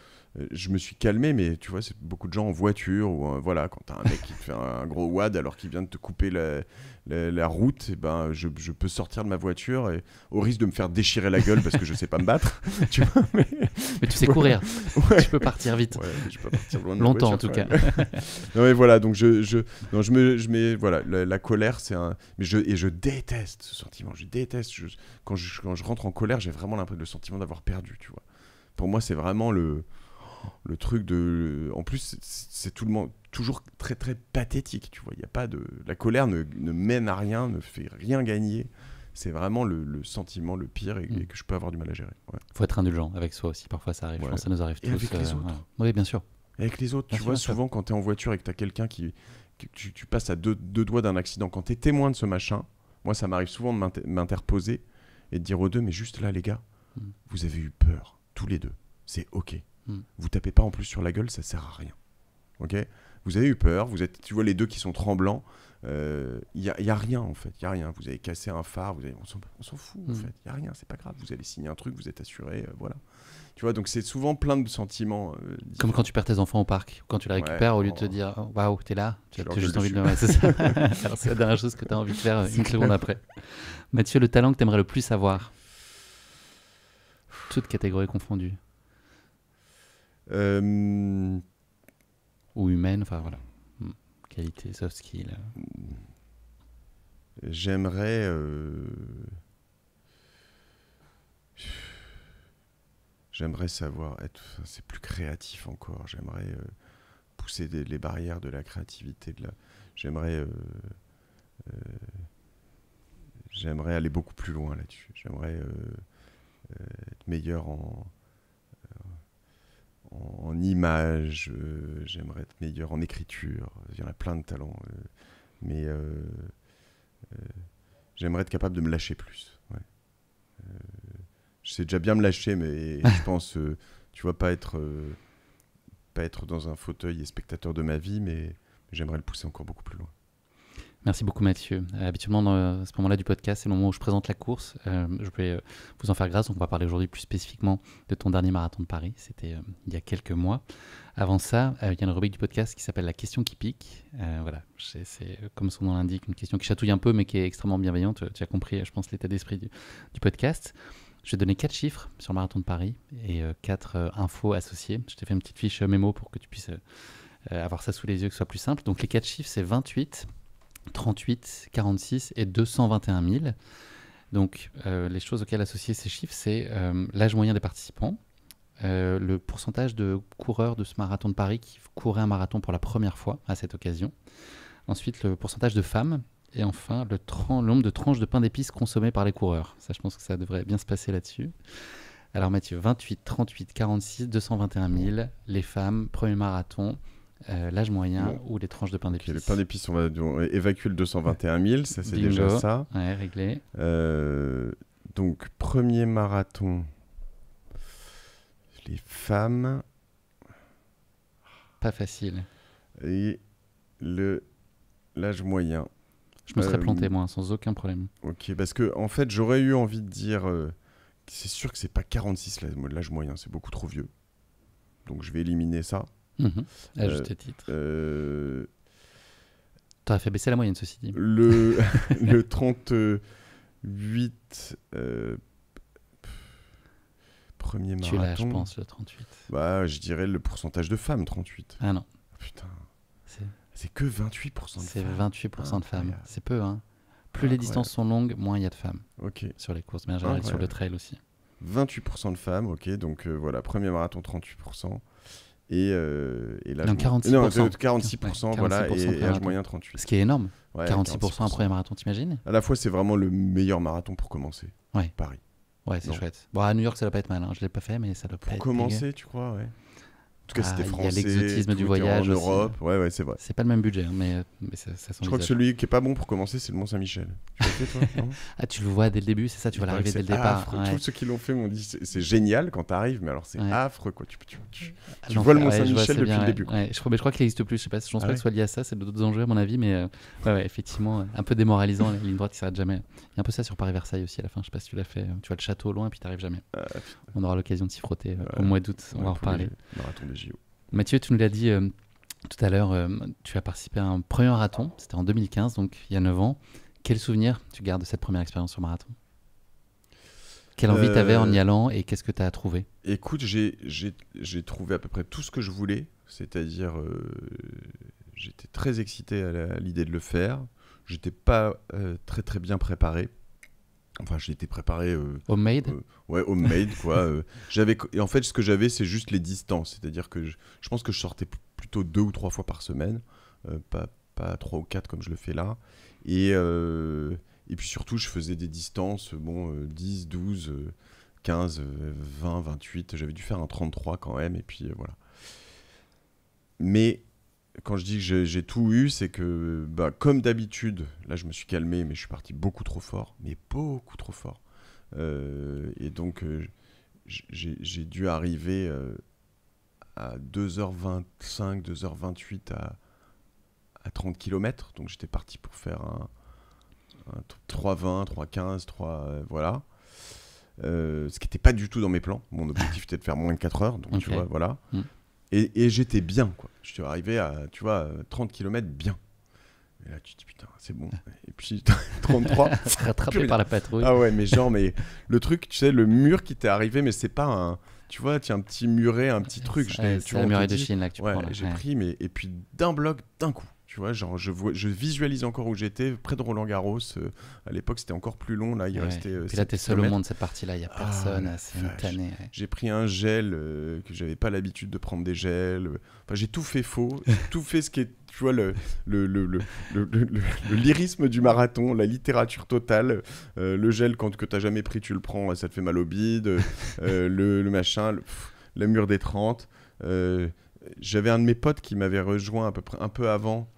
je me suis calmé, mais tu vois, c'est beaucoup de gens en voiture, ou voilà, quand t'as un mec qui te fait un gros wad alors qu'il vient de te couper la route, et ben, je peux sortir de ma voiture et, au risque de me faire déchirer la gueule parce que je sais pas me battre. Tu vois, Mais tu sais courir. Ouais. Tu peux partir vite. Ouais, je peux partir loin de Longtemps, la en tout voiture, cas. quand même. Non mais voilà, donc non, je mets, voilà, la colère, c'est un, mais je déteste ce sentiment. Je déteste. Quand je rentre en colère, j'ai vraiment le sentiment d'avoir perdu, tu vois. Pour moi, c'est vraiment le truc de. En plus, c'est tout le monde toujours très très pathétique, tu vois. Il y a pas de, la colère ne mène à rien, ne fait rien gagner. C'est vraiment le sentiment le pire et que je peux avoir du mal à gérer. Ouais. Faut être indulgent avec soi aussi. Parfois, ça arrive. Ouais. Je pense que ça nous arrive tous. Et avec les autres. Ouais. Oui, bien sûr. Et avec les autres, Bien tu sûr, vois, bien sûr. souvent quand tu es en voiture et que tu as quelqu'un que tu passes à deux doigts d'un accident, quand tu es témoin de ce machin, moi ça m'arrive souvent de m'interposer et de dire aux deux, mais juste là les gars, vous avez eu peur, tous les deux, c'est ok. Vous tapez pas en plus sur la gueule, ça sert à rien. Ok ? Vous avez eu peur, tu vois les deux qui sont tremblants, y a rien en fait, y a rien. Vous avez cassé un phare, on s'en fout en fait, y a rien, c'est pas grave. Vous allez signer un truc, vous êtes assuré, voilà. Tu vois, donc c'est souvent plein de sentiments. Comme quand tu perds tes enfants au parc, quand tu les récupères, au lieu de te dire waouh, t'es là, tu as juste envie de le. C'est ça. Alors c'est la dernière chose que tu as envie de faire une seconde après. Mathieu, le talent que tu aimerais le plus avoir, toutes catégories confondues. Ou humaine, enfin voilà. Qualité, soft skill. J'aimerais savoir être, c'est plus créatif encore. J'aimerais pousser les barrières de la créativité. J'aimerais aller beaucoup plus loin là-dessus. J'aimerais être meilleur en images. J'aimerais être meilleur en écriture. Il y en a plein de talents. Mais j'aimerais être capable de me lâcher plus. Ouais. Je sais déjà bien me lâcher, mais je pense, tu vois, pas être dans un fauteuil et spectateur de ma vie, mais j'aimerais le pousser encore beaucoup plus loin. Merci beaucoup Mathieu. Habituellement dans ce moment-là du podcast, c'est le moment où je présente la course. Je vais vous en faire grâce, donc on va parler aujourd'hui plus spécifiquement de ton dernier marathon de Paris. C'était il y a quelques mois. Avant ça, il y a une rubrique du podcast qui s'appelle La question qui pique. Voilà, c'est comme son nom l'indique, une question qui chatouille un peu mais qui est extrêmement bienveillante. Tu as compris, je pense, l'état d'esprit du podcast. Je vais te donner 4 chiffres sur le marathon de Paris et 4 infos associées. Je t'ai fait une petite fiche mémo pour que tu puisses avoir ça sous les yeux, que ce soit plus simple. Donc les 4 chiffres, c'est 28, 38, 46 et 221 000. Donc les choses auxquelles associer ces chiffres, c'est l'âge moyen des participants, le pourcentage de coureurs de ce marathon de Paris qui couraient un marathon pour la première fois à cette occasion, ensuite le pourcentage de femmes, et enfin le nombre de tranches de pain d'épices consommées par les coureurs. Ça, je pense que ça devrait bien se passer là-dessus. Alors Mathieu, 28, 38, 46, 221 000, les femmes, premier marathon, l'âge moyen ou les tranches de pain d'épices. Le pain d'épices, on va évacuer le 221 000, ça c'est Bingo. déjà ça. Ouais, réglé. Donc premier marathon, les femmes. Pas facile. Et l'âge moyen. Je me serais planté moi, sans aucun problème. Ok, parce que en fait j'aurais eu envie de dire, c'est sûr que c'est pas 46 l'âge moyen, c'est beaucoup trop vieux. Donc je vais éliminer ça. À juste titre. T'aurais fait baisser la moyenne, ceci dit. Le 38 premier marathon. Tu l'as, je pense, le 38. Bah, je dirais le pourcentage de femmes, 38. Ah non. Putain. C'est que 28% de femmes. C'est 28% de femmes. Incroyable. C'est peu, hein. Plus les distances sont longues, moins il y a de femmes. Ok. Sur les courses, mais en général sur le trail aussi. 28% de femmes, ok. Donc voilà, premier marathon, 38%. Et là, non, 46%. Non, 46%, voilà, 46% et âge moyen 38. Ce qui est énorme. Ouais, 46% un premier marathon, t'imagines ? À la fois, c'est vraiment le meilleur marathon pour commencer. Ouais. Paris. Ouais, c'est chouette. Bon, à New York, ça doit pas être mal. Hein. Je l'ai pas fait, mais ça doit pas être Pour commencer, dégueu. tu crois, ouais. tout cas, c'était Il y a français. l'exotisme du tout était voyage en aussi. Europe. Ouais, c'est vrai. C'est pas le même budget, hein, mais ça Je crois que celui qui est pas bon pour commencer, c'est le Mont-Saint-Michel. Tu l'as fait, toi? Non. Ah, tu le vois dès le début, c'est ça, tu vois l'arrivée dès le départ. Affreux. Ouais. Tous ceux qui l'ont fait m'ont dit c'est génial quand t'arrives, mais alors c'est Ouais. affreux, quoi. Tu L'enfer, vois le ouais, je vois, Mont-Saint-Michel c'est depuis bien, le ouais. début, quoi. Ouais, je crois qu'il n'existe plus, je sais pas, je pense Ah pas ouais. que ce soit lié à ça, c'est d'autres enjeux à mon avis, mais ouais, effectivement, un peu démoralisant, la ligne droite qui s'arrête jamais. Il y a un peu ça sur Paris-Versailles aussi à la fin, je sais pas si tu l'as fait, tu vois le château au loin et puis t'arrives jamais. On aura l'occasion de s'y frotter au mois d'août, on va en reparler. Marathon des JO. Mathieu, tu nous l'as dit tout à l'heure, tu as participé à un premier marathon, c'était en 2015, donc il y a 9 ans. Quel souvenir tu gardes de cette première expérience sur marathon? Quelle envie tu avais en y allant et qu'est-ce que tu as trouvé? Écoute, j'ai trouvé à peu près tout ce que je voulais, c'est-à-dire j'étais très excité à l'idée de le faire. J'étais pas très très bien préparé. Enfin, j'étais préparé. Homemade? Ouais, homemade, quoi. Et en fait, ce que j'avais, c'est juste les distances. C'est-à-dire que je pense que je sortais plutôt 2 ou 3 fois par semaine, pas 3 ou 4 comme je le fais là. Et puis surtout, je faisais des distances, 10, 12, 15, 20, 28. J'avais dû faire un 33 quand même, et puis voilà. Mais quand je dis que j'ai tout eu, c'est que, comme d'habitude, là je me suis calmé, mais je suis parti beaucoup trop fort, mais beaucoup trop fort. Et donc, j'ai dû arriver à 2h25, 2h28 à 30 km. Donc j'étais parti pour faire un 3h20, 3h15, voilà. Ce qui n'était pas du tout dans mes plans. Mon objectif était de faire moins de 4 heures, donc tu vois, voilà. Et j'étais bien, quoi. Je suis arrivé à, 30 km bien. Et là, tu te dis, putain, c'est bon. Et puis, 33. Rattrapé par la patrouille. Ah ouais, mais le truc, tu sais, le mur qui t'est arrivé, mais c'est pas un... Tu vois, un petit muret, un petit truc. C'est la muraille de Chine, là, que tu prends. Là. J'ai pris, et puis d'un bloc, d'un coup. Tu vois, genre, je visualise encore où j'étais, près de Roland-Garros. À l'époque, c'était encore plus long. Là, il restait. Puis là, t'es seul au monde, cette partie-là. Il n'y a personne. C'est une tannée. J'ai prit un gel que j'avais pas l'habitude de prendre des gels. Enfin, j'ai tout fait faux. J'ai tout fait ce qui est, tu vois, le lyrisme du marathon, la littérature totale. Le gel, que t'as jamais pris, tu le prends, ça te fait mal au bide. Le machin, le mur des 30. J'avais un de mes potes qui m'avait rejoint à peu près un peu avant.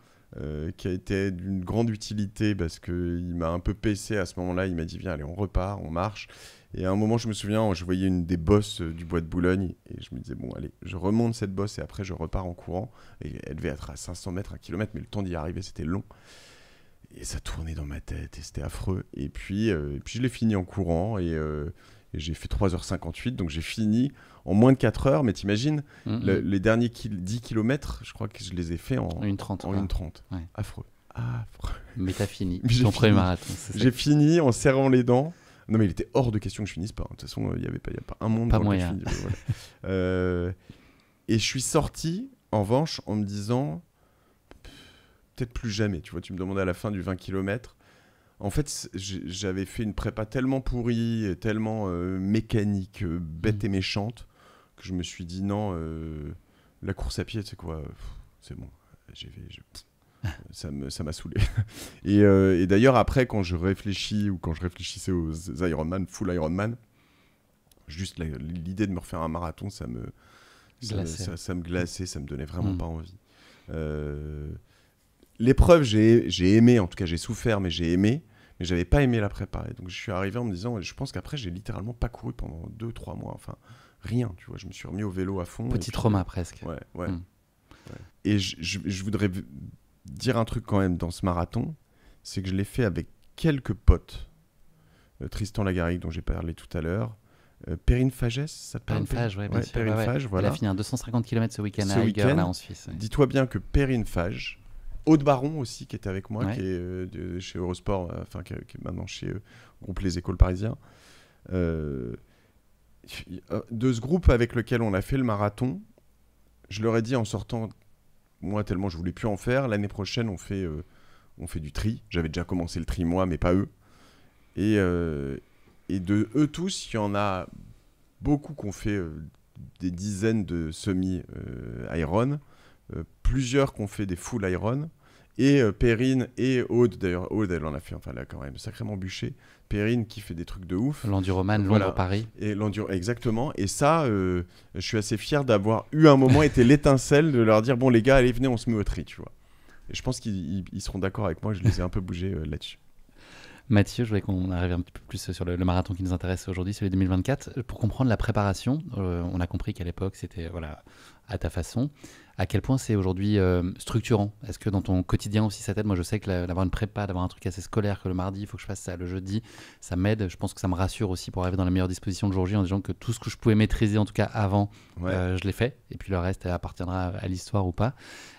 Qui a été d'une grande utilité parce qu'il m'a un peu paissé à ce moment-là. Il m'a dit viens, allez, on repart, on marche. Et à un moment, je me souviens, je voyais une des bosses du bois de Boulogne et je me disais bon, allez, je remonte cette bosse et après je repars en courant. Et elle devait être à 500 mètres, 1 km, mais le temps d'y arriver, c'était long. Et ça tournait dans ma tête et c'était affreux. Et puis je l'ai fini en courant et j'ai fait 3h58, donc j'ai fini en moins de 4 heures. Mais t'imagines, les derniers 10 km, je crois que je les ai fait en 1h30. En 1h30. Ouais. Affreux. Mais t'as fini ton premier marathon. J'ai fini en serrant les dents. Non, mais il était hors de question que je finisse pas. De toute façon, il n'y a pas un monde pas dans moyen. lequel je finisse. Voilà. Et je suis sorti, en revanche, en me disant peut-être plus jamais. Tu vois, tu me demandais à la fin du 20 km. En fait, j'avais fait une prépa tellement pourrie, et tellement mécanique, bête et méchante, que je me suis dit non, la course à pied, tu sais quoi, c'est bon. Ça m'a saoulé. Et d'ailleurs, après, quand je réfléchissais aux Ironman, full Ironman, juste l'idée de me refaire un marathon, ça me glaçait, ça me donnait vraiment pas envie. L'épreuve, j'ai aimé, en tout cas j'ai souffert, mais j'ai aimé, mais j'avais pas aimé la préparer. Donc je suis arrivé en me disant, je pense qu'après j'ai littéralement pas couru pendant 2-3 mois, enfin rien, tu vois, je me suis remis au vélo à fond. Petit trauma presque. Ouais. Et je voudrais dire un truc quand même dans ce marathon, c'est que je l'ai fait avec quelques potes. Tristan Lagarrigue, dont j'ai parlé tout à l'heure. Perrine Fagès, ça te parle? Perrine Fage, ouais, bien sûr. Perrine Fage, voilà. Elle a fini un 250 km ce week-end à Aiger, là en Suisse. Ouais. Dis-toi bien que Perrine Fage, Aude Baron aussi, qui était avec moi, qui est chez Eurosport, qui est maintenant chez Groupe Les Écoles Parisiens. De ce groupe avec lequel on a fait le marathon, je leur ai dit en sortant, moi tellement je voulais plus en faire, l'année prochaine on fait du tri. J'avais déjà commencé le tri moi, mais pas eux. Et de eux tous, il y en a beaucoup qui ont fait des dizaines de semi-iron, plusieurs qui ont fait des full iron, Et Perrine et Aude, d'ailleurs, Aude, elle en a fait, enfin, elle a quand même sacrément bûché. Perrine qui fait des trucs de ouf. L'Enduroman, Voilà. Londres-Paris. Et exactement. Et ça, je suis assez fier d'avoir eu un moment été l'étincelle de leur dire bon, les gars, allez, venez, on se met au tri, tu vois. Et je pense qu'ils seront d'accord avec moi, je les ai un peu bougés là-dessus. Mathieu, je voulais qu'on arrive un petit peu plus sur le marathon qui nous intéresse aujourd'hui, celui 2024. Pour comprendre la préparation, on a compris qu'à l'époque, c'était voilà, à ta façon. À quel point c'est aujourd'hui structurant? Est-ce que dans ton quotidien aussi ça t'aide? Moi, je sais que d'avoir une prépa, d'avoir un truc assez scolaire, que le mardi, il faut que je fasse ça, le jeudi, ça m'aide. Je pense que ça me rassure aussi pour arriver dans la meilleure disposition le jour J en disant que tout ce que je pouvais maîtriser, en tout cas avant, je l'ai fait. Et puis le reste appartiendra à l'histoire ou pas.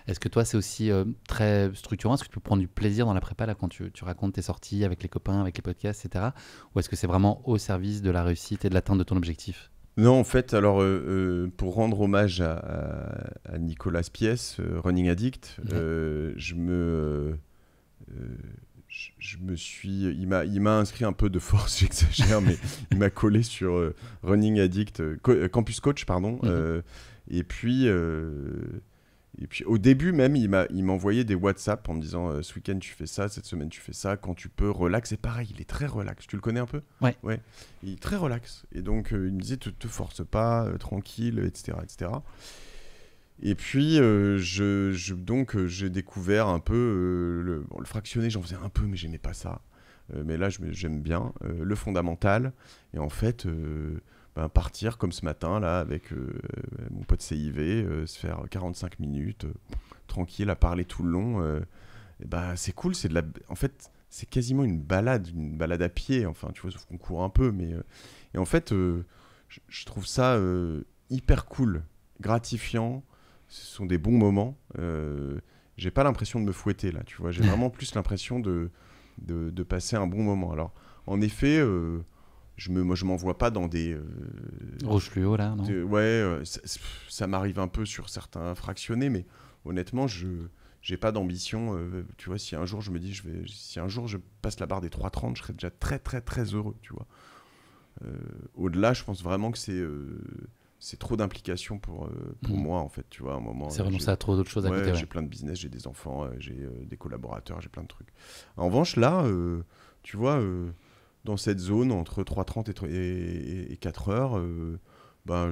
Est-ce que toi, c'est aussi très structurant? Est-ce que tu peux prendre du plaisir dans la prépa là, quand tu racontes tes sorties avec les copains, avec les podcasts, etc. Ou est-ce que c'est vraiment au service de la réussite et de l'atteinte de ton objectif? Non, en fait, alors, pour rendre hommage à Nicolas Spies, Running Addict, je me suis... Il m'a inscrit un peu de force, j'exagère, mais il m'a collé sur Running Addict, Campus Coach, pardon. Et puis, au début même, il m'a envoyé des WhatsApp en me disant ce week-end tu fais ça, cette semaine tu fais ça, quand tu peux, relax. Et pareil, il est très relax. Tu le connais un peu? Ouais. Il est très relax. Et donc, il me disait te force pas, tranquille, etc., etc. Et puis, j'ai découvert un peu le fractionné, j'en faisais un peu, mais j'aimais pas ça. Mais là, j'aime bien le fondamental. Et en fait, partir comme ce matin, là, avec mon pote CIV, se faire 45 minutes, tranquille, à parler tout le long. C'est cool. En fait, c'est quasiment une balade à pied. Enfin, tu vois, sauf qu'on court un peu. Mais, et en fait, je trouve ça hyper cool, gratifiant. Ce sont des bons moments. J'ai pas l'impression de me fouetter là, tu vois. J'ai vraiment plus l'impression de passer un bon moment. Alors, en effet, je m'envoie pas dans des rouge fluo là, non? Ça m'arrive un peu sur certains fractionnés, mais honnêtement, j'ai pas d'ambition. Tu vois, si un jour si un jour je passe la barre des 3:30, je serais déjà très très très heureux, tu vois. Au-delà, je pense vraiment que c'est trop d'implication pour moi, en fait, tu vois, à un moment. C'est renoncer à trop d'autres choses à côté. Ouais. J'ai plein de business, j'ai des enfants, j'ai des collaborateurs, j'ai plein de trucs. En revanche, là, tu vois, dans cette zone entre 3:30 et 4 heures,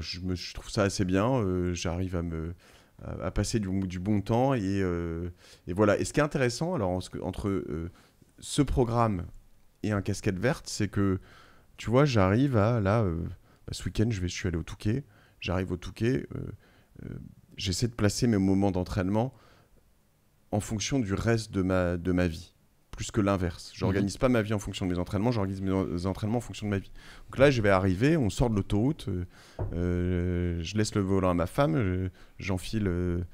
je trouve ça assez bien. J'arrive à passer du bon temps et voilà. Et ce qui est intéressant, alors, entre ce programme et un casquette verte, c'est que, tu vois, j'arrive à, là, ce week-end, je suis allé au Touquet. J'arrive au Touquet, j'essaie de placer mes moments d'entraînement en fonction du reste de ma vie, plus que l'inverse. J'organise pas ma vie en fonction de mes entraînements, j'organise mes entraînements en fonction de ma vie. Donc là, je vais arriver, on sort de l'autoroute, je laisse le volant à ma femme, j'enfile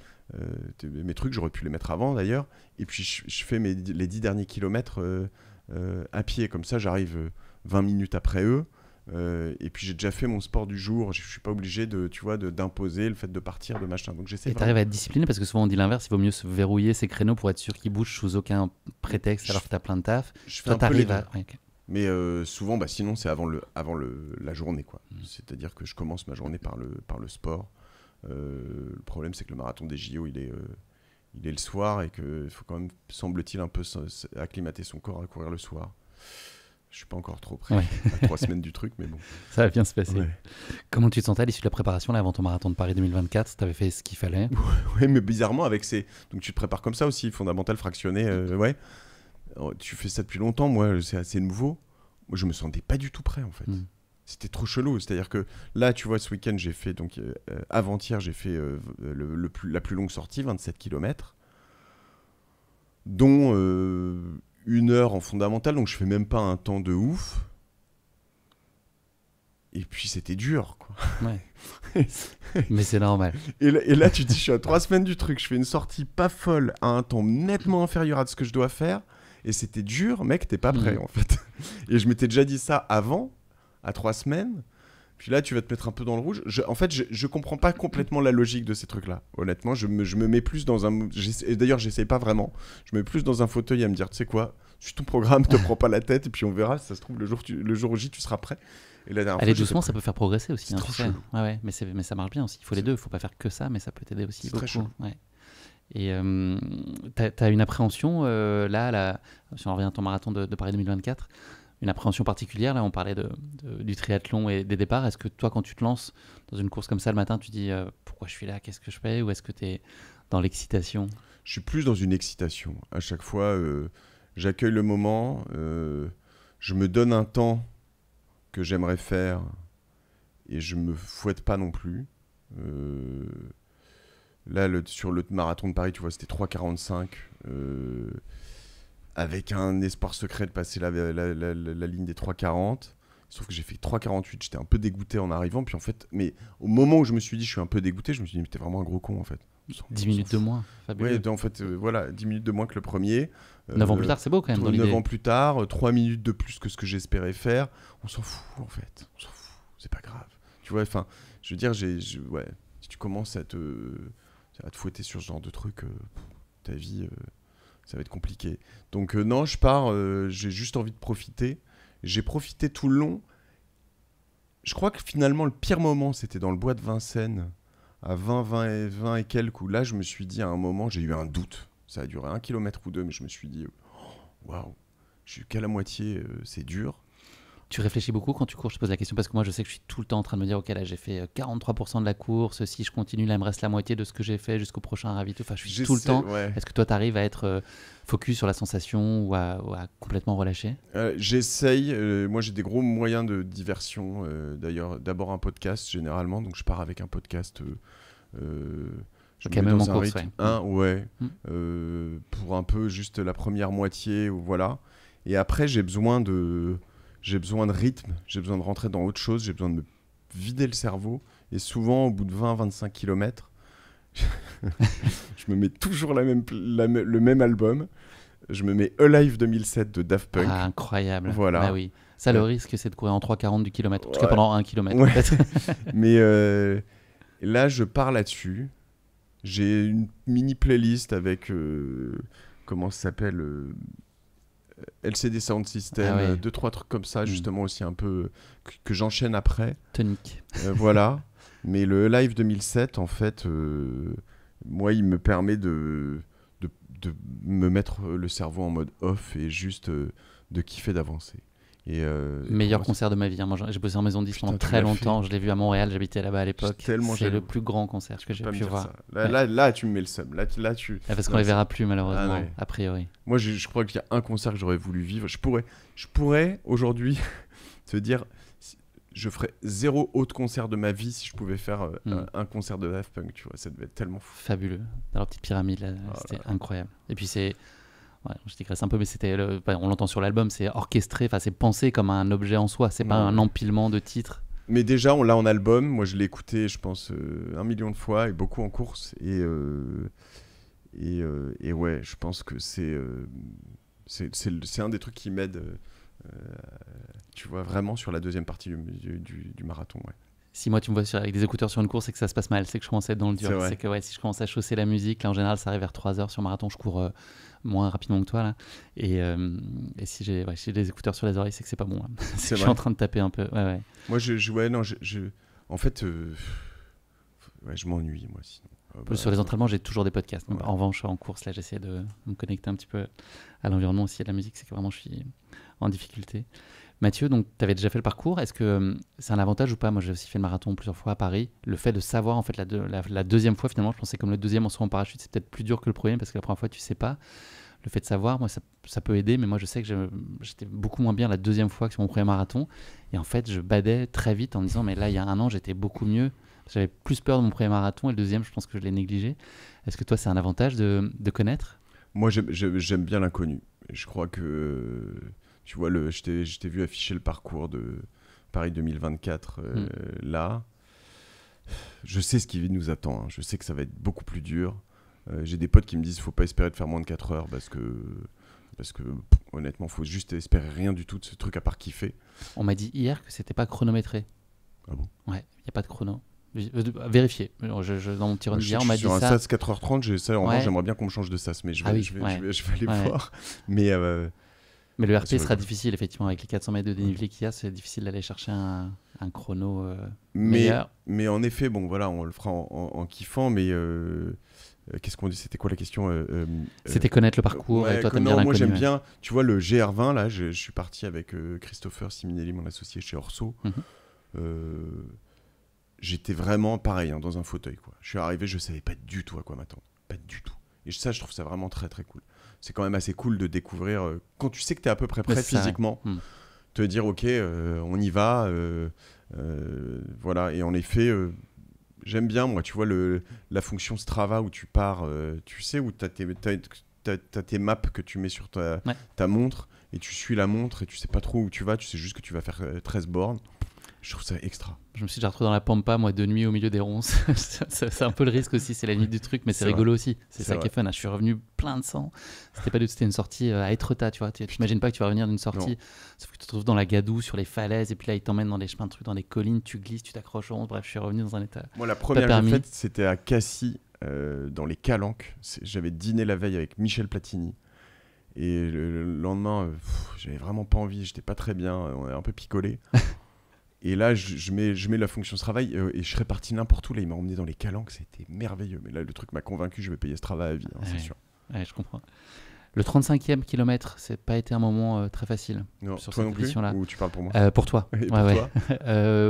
mes trucs, j'aurais pu les mettre avant d'ailleurs, et puis je fais les 10 derniers kilomètres à pied, comme ça j'arrive 20 minutes après eux. Et puis j'ai déjà fait mon sport du jour, je suis pas obligé d'imposer le fait de partir, de machin. Donc j'essaie. Et t'arrives à être discipliné parce que souvent on dit l'inverse, il vaut mieux se verrouiller ses créneaux pour être sûr qu'ils bougent sous aucun prétexte alors que t'as plein de taf. Toi t'arrives à. Ouais, okay. Mais souvent, sinon c'est avant la journée, quoi. C'est-à-dire que je commence ma journée par le sport. Le problème c'est que le marathon des JO il est le soir et qu'il faut quand même, semble-t-il, un peu acclimater son corps à courir le soir. Je suis pas encore trop prêt à 3 semaines du truc, mais bon. Ça va bien se passer. Ouais. Comment tu te sentais à l'issue de la préparation là, avant ton marathon de Paris 2024? Tu avais fait ce qu'il fallait? Ouais, mais bizarrement, avec donc tu te prépares comme ça aussi, fondamental, fractionné. Ouais. Alors, tu fais ça depuis longtemps, moi, c'est assez nouveau. Moi, je me sentais pas du tout prêt, en fait. C'était trop chelou. C'est-à-dire que là, tu vois, ce week-end, j'ai fait, donc avant-hier, j'ai fait la plus longue sortie, 27 km, dont 1 heure en fondamental, donc je fais même pas un temps de ouf. Et puis c'était dur, quoi. Ouais. Mais c'est normal. Et là, tu te dis, je suis à 3 semaines du truc, je fais une sortie pas folle à un temps nettement inférieur à ce que je dois faire. Et c'était dur, mec, t'es pas prêt, en fait. Et je m'étais déjà dit ça avant, à 3 semaines. Puis là, tu vas te mettre un peu dans le rouge. En fait, je comprends pas complètement la logique de ces trucs-là. Honnêtement, je me mets plus dans un... D'ailleurs, j'essaye pas vraiment. Je me mets plus dans un fauteuil à me dire, tu sais quoi, suis ton programme, te prends pas la tête, et puis on verra, si ça se trouve, le jour J, tu seras prêt. Et la dernière fois, doucement, ça peut faire progresser aussi. C'est trop chelou. Ouais, mais ça marche bien aussi. Il faut les deux. Il faut pas faire que ça, mais ça peut t'aider aussi beaucoup. Très chelou. Ouais. Et t'as une appréhension, si on revient à ton marathon de Paris 2024, une appréhension particulière, là on parlait du triathlon et des départs. Est-ce que toi, quand tu te lances dans une course comme ça le matin, tu dis pourquoi je suis là, qu'est-ce que je fais, ou est-ce que tu es dans l'excitation? Je suis plus dans une excitation. À chaque fois, j'accueille le moment, je me donne un temps que j'aimerais faire et je me fouette pas non plus. Là, sur le marathon de Paris, tu vois, c'était 3,45 avec un espoir secret de passer la ligne des 3,40. Sauf que j'ai fait 3,48, j'étais un peu dégoûté en arrivant. Puis en fait, mais au moment où je me suis dit je suis un peu dégoûté, je me suis dit mais t'es vraiment un gros con en fait. 10 minutes de moins, fabuleux. Ouais, en fait, voilà, 10 minutes de moins que le premier. 9 ans plus tard, c'est beau quand même dans 9 l'idée. ans plus tard, 3 minutes de plus que ce que j'espérais faire. On s'en fout en fait, on s'en fout, c'est pas grave. Tu vois, enfin, je veux dire, ouais, si tu commences à te fouetter sur ce genre de truc, ta vie, ça va être compliqué. Donc non, je pars, j'ai juste envie de profiter. J'ai profité tout le long. Je crois que finalement, le pire moment, c'était dans le bois de Vincennes, à 20 et quelques, où là, je me suis dit, à un moment, j'ai eu un doute. Ça a duré 1 kilomètre ou 2, mais je me suis dit, waouh, je suis qu'à la moitié, c'est dur. Tu réfléchis beaucoup quand tu cours? Je te pose la question parce que moi je sais que je suis tout le temps en train de me dire ok, là j'ai fait 43% de la course, si je continue là il me reste la moitié de ce que j'ai fait jusqu'au prochain ravito. Enfin je suis tout le temps. Ouais. Est-ce que toi tu arrives à être focus sur la sensation ou à complètement relâcher? J'essaye, moi j'ai des gros moyens de diversion, d'ailleurs d'abord un podcast généralement, donc je pars avec un podcast, je Ok, me mets même dans en un course, rythme, pour un peu juste la première moitié, ou voilà. Et après j'ai besoin de rythme, j'ai besoin de rentrer dans autre chose, j'ai besoin de me vider le cerveau, et souvent au bout de 20-25 km, je me mets toujours le même album. Je me mets Alive 2007 de Daft Punk. Ah, incroyable. Voilà. Bah oui. Ça, le risque, c'est de courir en 3,40 du kilomètre. En tout cas, Ouais. pendant 1 kilomètre. Ouais. En fait. Mais là, je pars là-dessus. J'ai une mini playlist avec, comment ça s'appelle, LCD Sound System, 2-3 trucs comme ça, justement aussi un peu, que j'enchaîne après. Tonique. Voilà. Mais le Live 2007, en fait, moi, il me permet de me mettre le cerveau en mode off et juste de kiffer d'avancer. Meilleur concert de ma vie. Hein. Moi, j'ai bossé en maison de disque pendant très longtemps. Je l'ai vu à Montréal, j'habitais là-bas à l'époque. C'est le plus grand concert que j'ai pu voir. Là, tu me mets le seum. Là, parce qu'on les verra plus, malheureusement, a priori. Moi, je crois qu'il y a un concert que j'aurais voulu vivre. Je pourrais aujourd'hui te dire, je ferais 0 autre concert de ma vie si je pouvais faire un concert de Daft Punk. Tu vois, ça devait être tellement fou. Fabuleux. Dans leur petite pyramide, là, c'était incroyable. Et puis c'est... Ouais, je digresse un peu, mais on l'entend sur l'album, c'est orchestré, c'est pensé comme un objet en soi, c'est pas un empilement de titres. Mais déjà, on l'a en album. Moi, je l'ai écouté, je pense, 1 million de fois et beaucoup en course. Et ouais, je pense que c'est un des trucs qui m'aide, tu vois, vraiment sur la deuxième partie du marathon. Ouais. Si moi tu me vois avec des écouteurs sur une course et que ça se passe mal, c'est que je commence à être dans le dur. C'est que si je commence à chausser la musique, là en général ça arrive vers 3h sur marathon, je cours moins rapidement que toi là. Et si j'ai des écouteurs sur les oreilles, c'est que c'est pas bon. Là. Je suis en train de taper un peu. Ouais. Moi en fait, je m'ennuie moi sinon. Sur les entraînements, j'ai toujours des podcasts. Ouais. En revanche, en course, là, j'essaie de me connecter un petit peu à l'environnement aussi, à la musique, c'est que vraiment je suis en difficulté. Mathieu, donc tu avais déjà fait le parcours. Est-ce que c'est un avantage ou pas? Moi, j'ai aussi fait le marathon plusieurs fois à Paris. Le fait de savoir, en fait, la deuxième fois, finalement, je pensais comme le deuxième en saut en parachute, c'est peut-être plus dur que le premier parce que la première fois, tu sais pas. Le fait de savoir, moi, ça peut aider, mais moi, je sais que j'étais beaucoup moins bien la deuxième fois que sur mon premier marathon. Et en fait, je badais très vite en me disant, mais là, il y a 1 an, j'étais beaucoup mieux. J'avais plus peur de mon premier marathon et le deuxième, je pense que je l'ai négligé. Est-ce que toi, c'est un avantage de connaître? Moi, j'aime bien l'inconnu. Je crois que... Tu vois, je t'ai vu afficher le parcours de Paris 2024 là. Je sais ce qui nous attend. Hein. Je sais que ça va être beaucoup plus dur. J'ai des potes qui me disent qu'il ne faut pas espérer de faire moins de 4 heures parce que honnêtement, il faut juste espérer rien du tout de ce truc à part kiffer. On m'a dit hier que c'était pas chronométré. Ah bon? Ouais, il n'y a pas de chrono. Vérifier. Dans mon petit run d'hier, on m'a dit ça. Sur un SAS 4h30, j'aimerais bien qu'on me change de SAS, mais je vais aller voir. Mais le RP sera difficile, effectivement, avec les 400 mètres de dénivelé qu'il y a, c'est difficile d'aller chercher un chrono meilleur. Mais en effet, bon, voilà, on le fera en kiffant, mais Qu'est-ce qu'on dit? C'était quoi la question? C'était connaître le parcours et toi, t'aimes bien moi l'inconnu. j'aime bien, tu vois, le GR20, là, je suis parti avec Christopher Siminelli, mon associé chez Orso. J'étais vraiment pareil, hein, dans un fauteuil, quoi. Je suis arrivé, je savais pas du tout à quoi m'attendre. Pas du tout. Et ça, je trouve ça vraiment très très cool. C'est quand même assez cool de découvrir, quand tu sais que tu es à peu près prêt physiquement, te dire ok, on y va. Voilà. Et en effet, j'aime bien, moi, tu vois, la fonction Strava où tu pars, tu sais, où tu as tes maps que tu mets sur ta montre et tu suis la montre et tu sais pas trop où tu vas, tu sais juste que tu vas faire 13 bornes. Je trouve ça extra. Je me suis déjà retrouvé dans la pampa, moi, de nuit au milieu des ronces. C'est un peu le risque aussi, c'est la nuit du truc, mais c'est rigolo aussi. C'est ça qui est fun. Je suis revenu plein de sang. C'était une sortie à Étretat, tu vois. Tu t'imagines pas que tu vas revenir d'une sortie, sauf que tu te retrouves dans la gadoue, sur les falaises, et puis là, ils t'emmènent dans des chemins de trucs, dans des collines, tu glisses, tu t'accroches aux ronces. Bref, je suis revenu dans un état. Moi, la première que j'ai faite, c'était à Cassis, dans les Calanques. J'avais dîné la veille avec Michel Platini. Et le lendemain, j'avais vraiment pas envie, j'étais pas très bien, on est un peu picolé. Et là, je mets la fonction Strava et je serais parti n'importe où. Là, il m'a emmené dans les Calanques, c'était merveilleux. Mais là, le truc m'a convaincu, je vais payer Strava à vie, hein, c'est sûr. Ouais, je comprends. Le 35e kilomètre, c'est pas été un moment très facile. Non, sur toi cette non plus, édition-là. ou tu parles pour moi? Pour toi. Et pour toi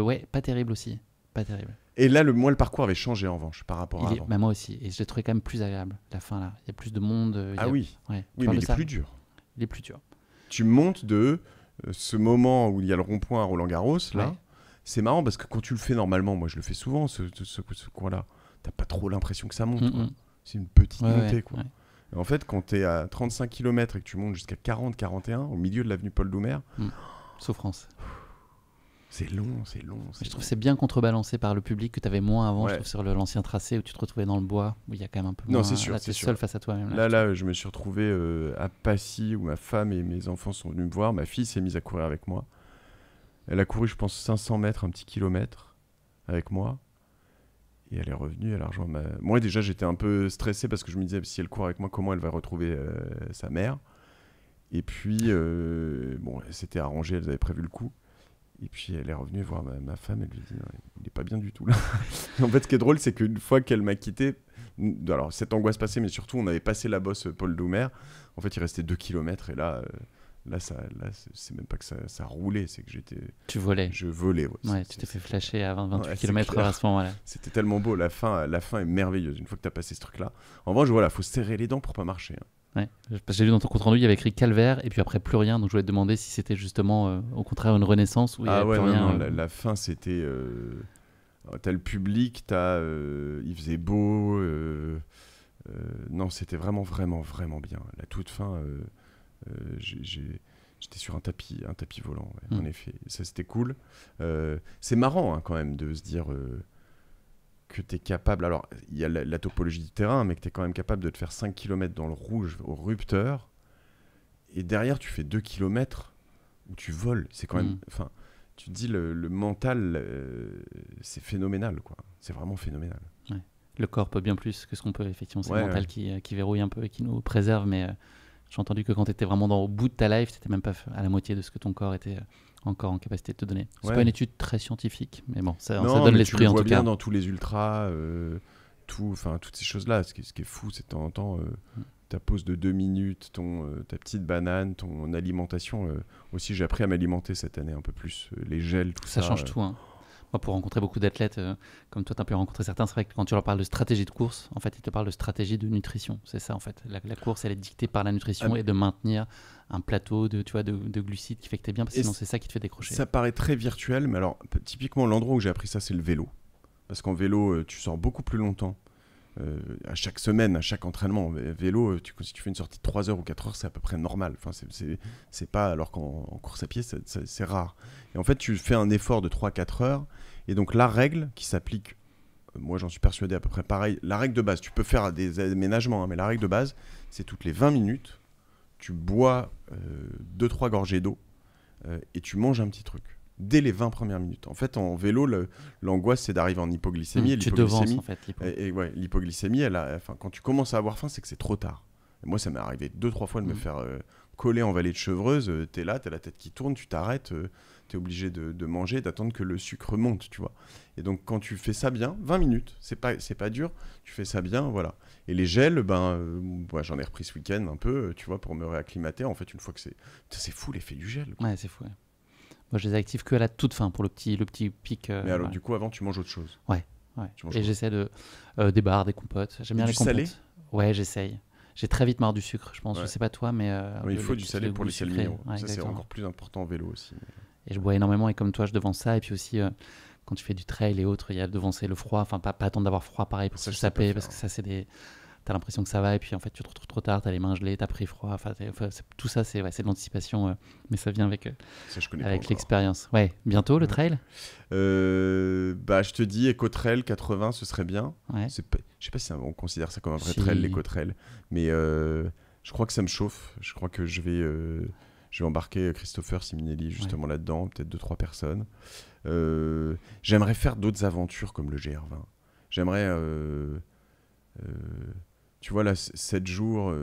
ouais, pas terrible aussi. Pas terrible. Et là, moi, le parcours avait changé en revanche par rapport à avant. Moi aussi. Et je l'ai trouvé quand même plus agréable, la fin là. Il y a plus de monde. Oui. Ouais, oui, mais il est plus dur. Il est plus dur. Tu montes de ce moment où il y a le rond-point à Roland-Garros, là. Ouais. C'est marrant parce que quand tu le fais normalement, moi je le fais souvent, ce coin-là, t'as pas trop l'impression que ça monte. C'est une petite montée. Quoi. Et en fait, quand t'es à 35 km et que tu montes jusqu'à 40-41, au milieu de l'avenue Paul Doumer, souffrance. C'est long. Je trouve que c'est bien contrebalancé par le public que tu avais moins avant, je trouve, sur l'ancien tracé où tu te retrouvais dans le bois, où il y a quand même un peu moins. Non, c'est sûr. Là, tu es seul face à toi-même. Là, je me suis retrouvé à Passy où ma femme et mes enfants sont venus me voir. Ma fille s'est mise à courir avec moi. Elle a couru, je pense, 500 mètres, un petit kilomètre avec moi. Et elle est revenue, elle a rejoint Moi, déjà, j'étais un peu stressé parce que je me disais, si elle court avec moi, comment elle va retrouver sa mère? Et puis, c'était arrangé, elles avaient prévu le coup. Et puis, elle est revenue voir ma femme, elle lui dit, non, il n'est pas bien du tout, là. En fait, ce qui est drôle, c'est qu'une fois qu'elle m'a quitté, alors, cette angoisse passée, mais surtout, on avait passé la bosse Paul Doumer. En fait, il restait 2 km, et là, c'est même pas que ça roulait, c'est que Tu volais. Je volais, tu t'es fait flasher à 28 km/h à ce moment-là. C'était tellement beau, la fin est merveilleuse, une fois que tu as passé ce truc-là. En revanche, voilà, faut serrer les dents pour pas marcher. Ouais. J'ai lu dans ton compte-rendu, il y avait écrit calvaire, et puis après plus rien, donc je voulais te demander si c'était justement, au contraire, une renaissance, où il y avait plus rien. Non, la fin, c'était... t'as le public, il faisait beau, non, c'était vraiment, vraiment, vraiment bien. La toute fin... j'étais sur un tapis volant, en effet. Ça, c'était cool. C'est marrant, hein, quand même, de se dire que tu es capable... Alors, il y a la topologie du terrain, mais que tu es quand même capable de te faire 5 km dans le rouge au rupteur. Et derrière, tu fais 2 km où tu voles. C'est quand même... Enfin, tu te dis, le mental, c'est phénoménal, quoi. C'est vraiment phénoménal. Ouais. Le corps peut bien plus que ce qu'on peut, effectivement. C'est le mental qui verrouille un peu et qui nous préserve, mais... J'ai entendu que quand tu étais vraiment au bout de ta life, tu n'étais même pas à la moitié de ce que ton corps était encore en capacité de te donner. C'est pas une étude très scientifique, mais bon, ça donne l'esprit en tout cas. Tu le vois bien dans tous les ultras, toutes ces choses-là. Ce qui est fou, c'est de temps en temps, ta pause de 2 minutes, ta petite banane, ton alimentation. Aussi, j'ai appris à m'alimenter cette année un peu plus. Les gels, tout ça. Ça change tout, hein. Moi, pour rencontrer beaucoup d'athlètes, comme toi, tu as pu rencontrer certains, c'est vrai que quand tu leur parles de stratégie de course, en fait, ils te parlent de stratégie de nutrition. C'est ça, en fait. La course, elle est dictée par la nutrition et de maintenir un plateau de glucides qui fait que tu es bien, parce que sinon, c'est ça qui te fait décrocher. Ça paraît très virtuel, mais alors, typiquement, l'endroit où j'ai appris ça, c'est le vélo. Parce qu'en vélo, tu sors beaucoup plus longtemps. À chaque semaine, à chaque entraînement. Vélo, si tu fais une sortie de 3 heures ou 4 heures, c'est à peu près normal. Enfin, c'est pas, alors qu'en course à pied, c'est rare. Et en fait, tu fais un effort de 3-4 heures. Et donc, la règle qui s'applique, moi j'en suis persuadé à peu près pareil, la règle de base, tu peux faire des aménagements, hein, mais la règle de base, c'est toutes les 20 minutes, tu bois 2-3 gorgées d'eau et tu manges un petit truc. Dès les 20 premières minutes. En fait, en vélo, l'angoisse, c'est d'arriver en hypoglycémie. Et tu devances, en fait. L'hypoglycémie, quand tu commences à avoir faim, c'est que c'est trop tard. Et moi, ça m'est arrivé 2-3 fois de me faire collé en vallée de Chevreuse, t'es là, t'as la tête qui tourne, tu t'arrêtes, t'es obligé de manger, d'attendre que le sucre monte, tu vois. Et donc quand tu fais ça bien, 20 minutes, c'est pas dur, tu fais ça bien, voilà. Et les gels, j'en ai repris ce week-end un peu, tu vois, pour me réacclimater. En fait, une fois que c'est fou l'effet du gel, quoi. Ouais, c'est fou. Ouais. Moi, je les active que à la toute fin pour le petit pic. Mais alors, du coup, avant, tu manges autre chose. Ouais. Et j'essaie des bars, des compotes. J'aime bien les compotes. Salé. Ouais, j'essaye. J'ai très vite marre du sucre, je pense. Ouais. Je sais pas toi, mais il faut du salé pour les sels minéraux. Ouais, ça, c'est encore plus important en vélo aussi. Et je bois énormément, et comme toi, je devance ça. Et puis aussi, quand tu fais du trail et autres, il y a devancer le froid. Enfin, pas attendre d'avoir froid, pareil, pour se saper, parce que ça, c'est des... T'as l'impression que ça va, et puis en fait, tu te retrouves trop tard, t'as les mains gelées, t'as pris froid. Enfin, tout ça, c'est de l'anticipation, mais ça vient avec l'expérience. Ouais, bientôt le trail. Je te dis, Ecotrail 80, ce serait bien. Ouais. Je sais pas si on considère ça comme un vrai trail, l'Ecotrail, mais je crois que ça me chauffe. Je crois que je vais embarquer Christopher Simonelli justement là-dedans, peut-être 2-3 personnes. J'aimerais faire d'autres aventures comme le GR20. J'aimerais... tu vois, là, 7 jours,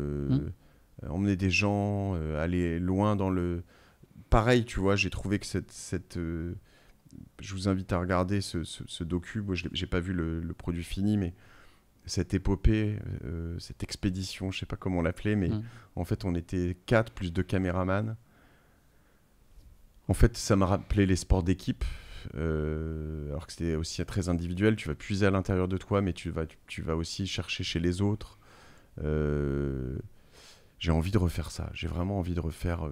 emmener des gens, aller loin dans le... Pareil, tu vois, j'ai trouvé que je vous invite à regarder ce docu. Moi, j'ai pas vu le produit fini, mais cette épopée, cette expédition, je sais pas comment l'appeler, mais en fait, on était 4 plus 2 caméramans. En fait, ça m'a rappelé les sports d'équipe. Alors que c'était aussi très individuel, tu vas puiser à l'intérieur de toi, mais tu vas aussi chercher chez les autres. J'ai envie de refaire ça, j'ai vraiment envie de refaire.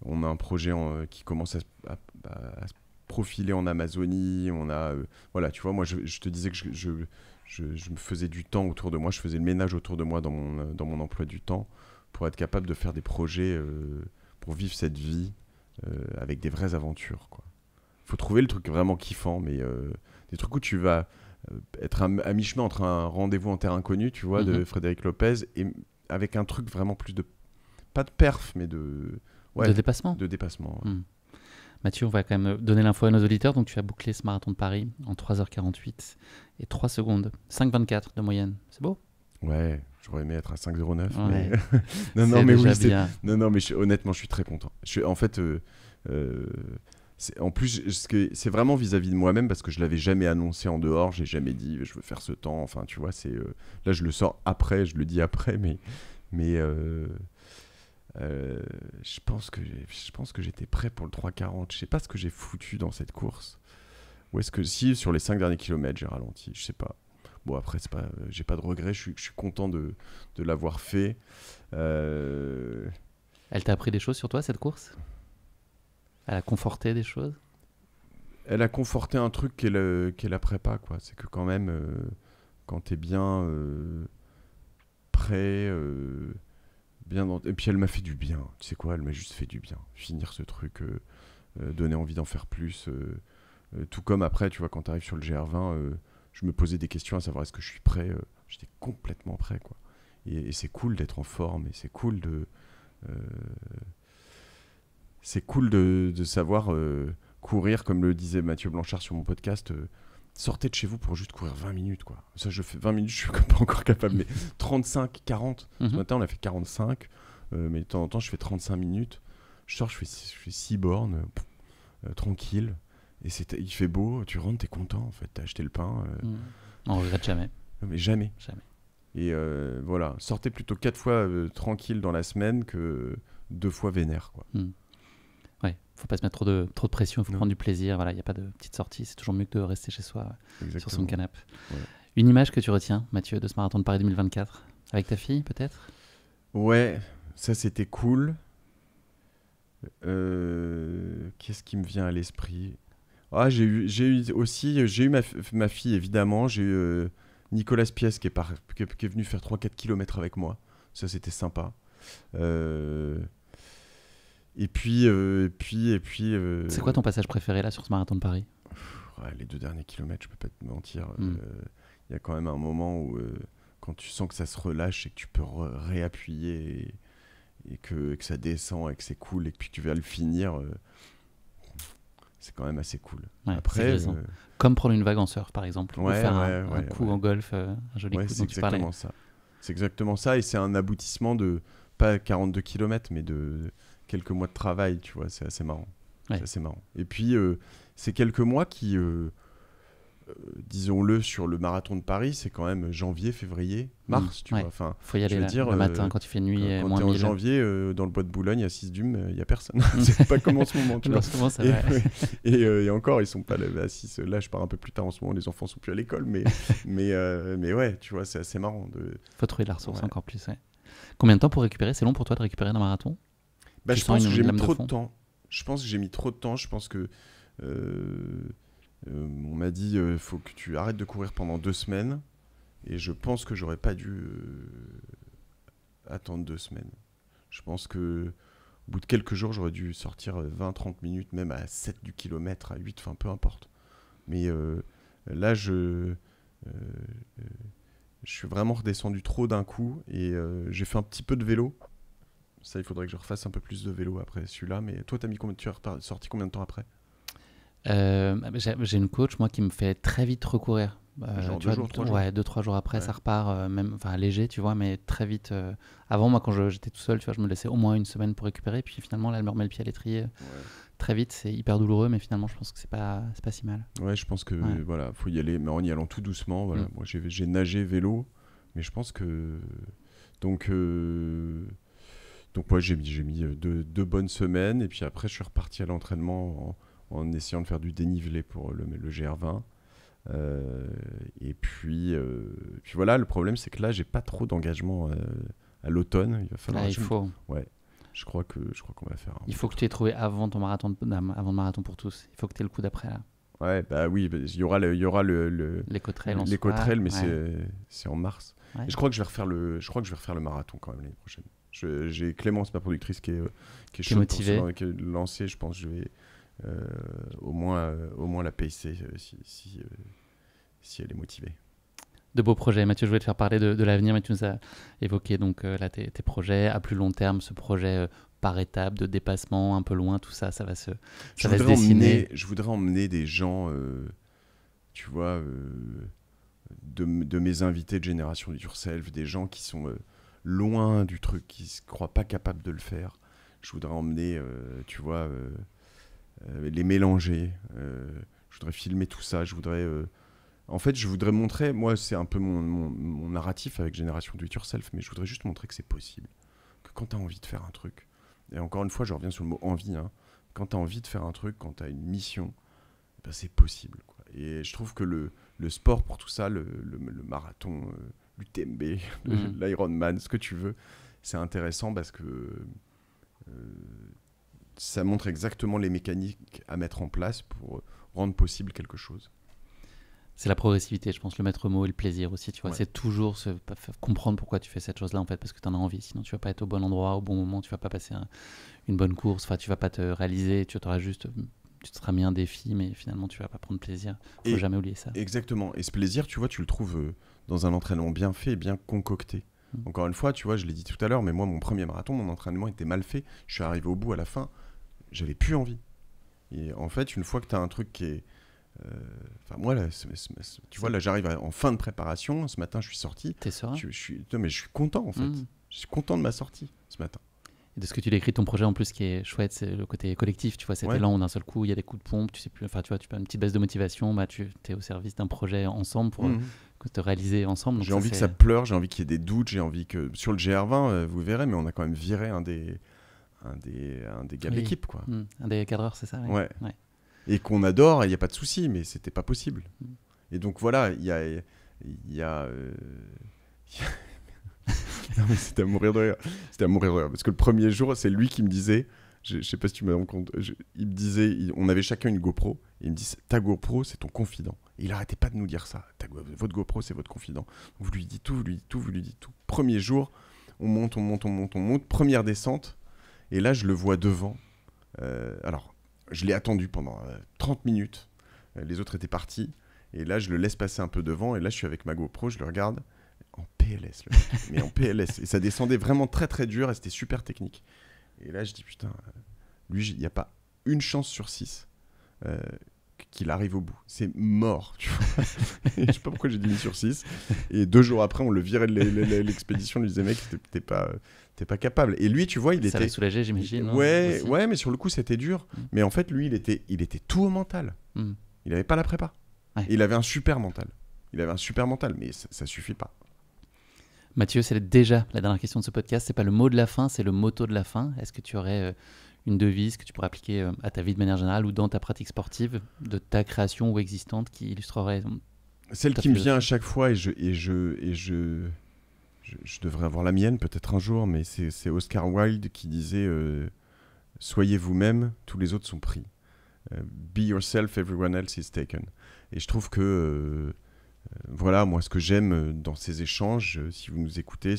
On a un projet qui commence à se profiler en Amazonie. On a, voilà, tu vois, moi je te disais que je me faisais du temps autour de moi, je faisais le ménage autour de moi dans mon emploi du temps pour être capable de faire des projets pour vivre cette vie. Avec des vraies aventures, quoi. Faut trouver le truc vraiment kiffant, mais des trucs où tu vas être à mi-chemin entre un rendez-vous en terre inconnue, tu vois, de Frédéric Lopez, et avec un truc vraiment plus pas de perf, mais de dépassement. De dépassement. Ouais. Mathieu, on va quand même donner l'info à nos auditeurs. Donc tu as bouclé ce marathon de Paris en 3h48 et 3 secondes, 5h24 de moyenne. C'est beau. Ouais, j'aurais aimé être à 5,09. Ouais. Mais... non, mais oui, bien. Non, mais honnêtement, je suis très content. En fait, en plus, c'est vraiment vis-à-vis de moi-même parce que je l'avais jamais annoncé en dehors. J'ai jamais dit je veux faire ce temps. Enfin, tu vois, là, je le sors après, je le dis après, mais je pense que j'étais prêt pour le 3,40. Je sais pas ce que j'ai foutu dans cette course. Ou est-ce que si sur les 5 derniers kilomètres j'ai ralenti, je sais pas. Bon, après, j'ai pas de regrets, je suis content de l'avoir fait. Elle t'a appris des choses sur toi, cette course ? Elle a conforté des choses ? Elle a conforté un truc qu'elle après pas, quoi. C'est que quand même, quand t'es bien prêt, et puis elle m'a fait du bien. Tu sais quoi, elle m'a juste fait du bien. Finir ce truc, donner envie d'en faire plus. Tout comme après, tu vois, quand t'arrives sur le GR20... je me posais des questions à savoir est-ce que je suis prêt. J'étais complètement prêt, quoi. Et c'est cool d'être en forme, et c'est cool de savoir courir, comme le disait Mathieu Blanchard sur mon podcast. Sortez de chez vous pour juste courir 20 minutes, quoi. Ça, je fais 20 minutes, je suis pas encore capable, mais 35, 40. Ce matin, on a fait 45, mais de temps en temps, je fais 35 minutes. Je sors, je fais 6 bornes, tranquille. Et il fait beau, tu rentres, t'es content, en fait, t'as acheté le pain. On regrette jamais. Mais jamais. Jamais. Et voilà, sortez plutôt 4 fois tranquille dans la semaine que 2 fois vénère, quoi. Ouais, faut pas se mettre trop de pression, il faut prendre du plaisir. Voilà, il n'y a pas de petite sortie, c'est toujours mieux que de rester chez soi sur son canapé. Ouais. Une image que tu retiens, Mathieu, de ce marathon de Paris 2024 avec ta fille, peut-être ? Ouais, ça c'était cool. Qu'est-ce qui me vient à l'esprit ? J'ai eu ma fille, évidemment. J'ai eu Nicolas Piès qui est venu faire 3-4 km avec moi. Ça, c'était sympa. Et puis... C'est quoi ton passage préféré là sur ce marathon de Paris ? Les 2 derniers kilomètres, je peux pas te mentir. Y a quand même un moment où quand tu sens que ça se relâche et que tu peux réappuyer et que ça descend et que c'est cool et que puis tu vas le finir... c'est quand même assez cool. Ouais, après, comme prendre une vague en surf, par exemple, ou faire un coup en golf, un joli coup dont tu parlais. C'est exactement ça. C'est exactement ça, et c'est un aboutissement de pas 42 km, mais de quelques mois de travail, tu vois, c'est assez marrant. Ouais. C'est assez marrant. Et puis, c'est quelques mois qui, disons-le, sur le marathon de Paris, c'est quand même janvier, février, mars, tu Ouais. vois. Enfin, Faut y aller je veux dire, le matin quand il fait nuit et quand moins t'es en 1000. janvier, dans le bois de Boulogne, à 6 Dumes, il n'y a personne. C'est pas comme en ce moment, tu vois. En ce moment, ça Et, va. ouais. Et encore, ils sont pas à 6. Là, je pars un peu plus tard en ce moment, les enfants sont plus à l'école, mais ouais, tu vois, c'est assez marrant. Faut trouver de la ressource Ouais. encore plus. Ouais. Combien de temps pour récupérer? C'est long pour toi de récupérer d'un marathon? Bah, Tu je sens pense une que j'ai mis lame de trop fond de temps. Je pense que j'ai mis trop de temps. Je pense que on m'a dit faut que tu arrêtes de courir pendant 2 semaines. Et je pense que j'aurais pas dû attendre 2 semaines. Je pense que au bout de quelques jours, j'aurais dû sortir 20-30 minutes, même à 7 du kilomètre, à 8, enfin peu importe. Mais là, je suis vraiment redescendu trop d'un coup et j'ai fait un petit peu de vélo. Ça, il faudrait que je refasse un peu plus de vélo après celui-là. Mais toi, tu as sorti combien de temps après? J'ai une coach, moi, qui me fait très vite recourir. Genre Tu 2 vois, jours, 3 jours? Ouais, 2-3 jours après, Ouais. ça repart, même, enfin, léger, tu vois, mais très vite. Avant, moi, quand j'étais tout seul, tu vois, je me laissais au moins une semaine pour récupérer. Puis finalement, là, elle me remet le pied à l'étrier très vite. C'est hyper douloureux, mais finalement, je pense que c'est pas si mal. Ouais, je pense que Ouais. voilà, faut y aller, mais en y allant tout doucement. Voilà. Moi, j'ai nagé, vélo, mais je pense que donc moi, j'ai mis 2 bonnes semaines, et puis après, je suis reparti à l'entraînement en essayant de faire du dénivelé pour le GR20. Et puis voilà, le problème, c'est que là, j'ai pas trop d'engagement à l'automne. Il va falloir. Ouais, je crois qu'on va faire. Il faut que tu aies trouvé avant ton marathon, avant le marathon pour tous. Il faut que tu aies le coup d'après là. Ouais, bah oui, il y aura L'éco-trail en l'éco-trail, mais ouais. c'est en mars. Ouais. Et je crois que je vais refaire le marathon quand même l'année prochaine. J'ai Clémence, ma productrice, qui est chaude motivée. pour qui est lancée. Je pense que je vais au moins la pacer si elle est motivée. De beaux projets. Mathieu, je voulais te faire parler de l'avenir, mais tu nous as évoqué donc, là, tes projets à plus long terme, ce projet par étape, de dépassement, un peu loin, tout ça, ça va se dessiner. Je voudrais emmener des gens, tu vois, de mes invités de Génération Do It Yourself, des gens qui sont loin du truc, qui ne se croient pas capables de le faire. Je voudrais emmener, tu vois, les mélanger. Je voudrais filmer tout ça. En fait, je voudrais montrer, moi, c'est un peu mon narratif avec Génération Do It Yourself, mais je voudrais juste montrer que c'est possible. Que quand tu as envie de faire un truc, et encore une fois, je reviens sur le mot envie, hein, quand tu as envie de faire un truc, quand tu as une mission, ben c'est possible, quoi. Et je trouve que le sport pour tout ça, le marathon, l'UTMB, l'Ironman, ce que tu veux, c'est intéressant parce que ça montre exactement les mécaniques à mettre en place pour rendre possible quelque chose. C'est la progressivité, je pense, le maître mot et le plaisir aussi, tu vois. Ouais. C'est toujours comprendre pourquoi tu fais cette chose-là, en fait, parce que tu en as envie. Sinon, tu vas pas être au bon endroit, au bon moment, tu vas pas passer une bonne course, enfin, tu vas pas te réaliser, tu te seras mis un défi, mais finalement, tu vas pas prendre plaisir. Faut jamais oublier ça. Exactement. Et ce plaisir, tu vois, tu le trouves dans un entraînement bien fait et bien concocté. Encore une fois, tu vois, je l'ai dit tout à l'heure, mais moi, mon premier marathon, mon entraînement était mal fait. Je suis arrivé au bout, à la fin, j'avais plus envie. Et en fait, une fois que tu as un truc qui est... Enfin, moi, là, tu vois, là, j'arrive en fin de préparation. Ce matin, je suis sorti. T'es serein ? Mais je suis content, en fait. Je suis content de ma sortie, ce matin. Et de ce que tu décris, ton projet en plus qui est chouette, c'est le côté collectif, tu vois, cet élan où d'un seul coup il y a des coups de pompe, tu sais plus, enfin tu vois, tu as une petite baisse de motivation, bah tu es au service d'un projet ensemble pour te réaliser ensemble. Donc j'ai envie que ça pleure, j'ai envie qu'il y ait des doutes, j'ai envie que sur le GR20, vous verrez, mais on a quand même viré un des gars de l'équipe, quoi. Un des cadreurs, c'est ça. Ouais. Et qu'on adore, il n'y a pas de souci, mais c'était pas possible. Et donc voilà, il y a non, mais c'était à mourir de rire. C'était à mourir de rire. Parce que le premier jour, c'est lui qui me disait, je sais pas si tu me rends compte, il me disait, on avait chacun une GoPro, et il me dit, ta GoPro, c'est ton confident. Et il arrêtait pas de nous dire ça. Votre GoPro, c'est votre confident. Vous lui dites tout, vous lui dites tout. Premier jour, on monte. Première descente, et là, je le vois devant. Alors, je l'ai attendu pendant 30 minutes. Les autres étaient partis. Et là, je le laisse passer un peu devant. Et là, je suis avec ma GoPro, je le regarde. En PLS, le mec. Mais en PLS. Et ça descendait vraiment très très dur et c'était super technique. Et là, je dis putain, lui, il n'y a pas une chance sur 6 qu'il arrive au bout. C'est mort, tu vois. Je sais pas pourquoi j'ai dit 1 sur 6. Et 2 jours après, on le virait de l'expédition. On lui disait, mec, t'es pas capable. Et lui, tu vois, Ça l'a soulagé, j'imagine. Ouais, mais sur le coup, c'était dur. Mais en fait, lui, il était tout au mental. Il n'avait pas la prépa. Ouais. Il avait un super mental. Mais ça suffit pas. Mathieu, c'est déjà la dernière question de ce podcast. C'est pas le mot de la fin, c'est le motto de la fin. Est-ce que tu aurais une devise que tu pourrais appliquer à ta vie de manière générale ou dans ta pratique sportive, de ta création ou existante, qui illustrerait celle qui me vient à chaque fois, et je devrais avoir la mienne peut-être un jour, mais c'est Oscar Wilde qui disait soyez vous-même, tous les autres sont pris. Be yourself, everyone else is taken. Et je trouve que voilà, moi, ce que j'aime dans ces échanges, si vous écoutez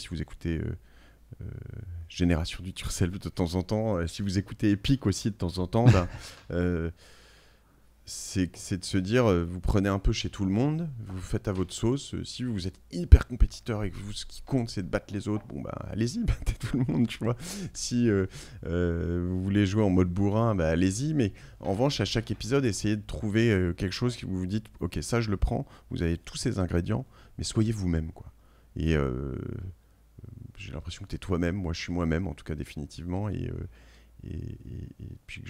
Génération du Turcel de temps en temps, si vous écoutez Epic aussi de temps en temps, c'est de se dire, vous prenez un peu chez tout le monde, vous faites à votre sauce. Si vous êtes hyper compétiteur et que ce qui compte, c'est de battre les autres, bon, allez-y, battez tout le monde, tu vois. Si vous voulez jouer en mode bourrin, allez-y. Mais en revanche, à chaque épisode, essayez de trouver quelque chose qui vous dites, ok, ça, je le prends, vous avez tous ces ingrédients, mais soyez vous-même, quoi. Et j'ai l'impression que tu es toi-même, moi, je suis moi-même, en tout cas, définitivement. Et puis que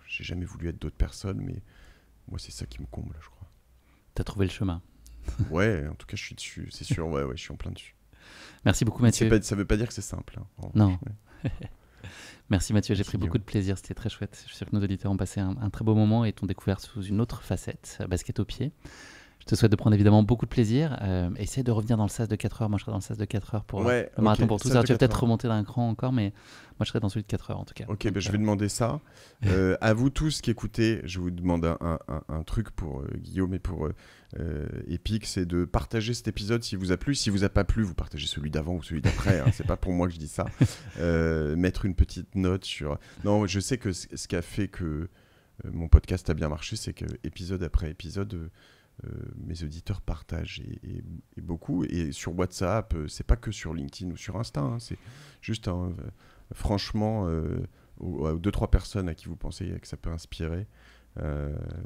j'ai jamais voulu être d'autres personnes, mais moi c'est ça qui me comble, je crois. T'as trouvé le chemin. Ouais, en tout cas je suis dessus, c'est sûr, ouais, je suis en plein dessus. Merci beaucoup Mathieu. Ça veut pas dire que c'est simple. Non. Merci Mathieu, j'ai pris beaucoup de plaisir, c'était très chouette. Je suis sûr que nos auditeurs ont passé un très beau moment et t'ont découvert sous une autre facette, basket au pied. Je te souhaite de prendre évidemment beaucoup de plaisir. Essaye de revenir dans le SAS de 4 heures. Moi, je serai dans le SAS de 4 heures pour le marathon pour tous. Alors, tu vas peut-être remonter d'un cran encore, mais moi, je serai dans celui de 4 heures en tout cas. Ok, donc, je vais demander ça. À vous tous qui écoutez, je vous demande un truc pour Guillaume et pour Epic, c'est de partager cet épisode s'il vous a plu. Si vous a pas plu, vous partagez celui d'avant ou celui d'après. Hein, c'est pas pour moi que je dis ça. Mettre une petite note sur... Non, je sais que ce qui a fait que mon podcast a bien marché, c'est que épisode après épisode... mes auditeurs partagent et beaucoup, et sur WhatsApp, c'est pas que sur LinkedIn ou sur Insta, hein, c'est juste franchement aux 2-3 personnes à qui vous pensez que ça peut inspirer,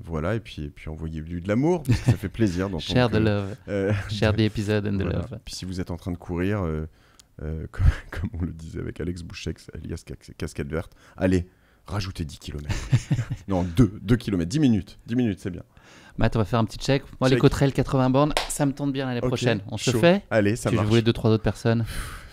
voilà, et puis envoyez-lui de l'amour parce que ça fait plaisir d'entendre. Share the love, share the episode and the love. Puis si vous êtes en train de courir, comme on le disait avec Alex Bouchek alias Casquette Verte, allez, rajoutez 10 km. Non, 2 km, 10 minutes, c'est bien. Matt, on va faire un petit check. Moi, les Cotrail 80 bornes, ça me tente bien l'année prochaine. On se fait. Allez, ça marche. Je voulais 2-3 autres personnes.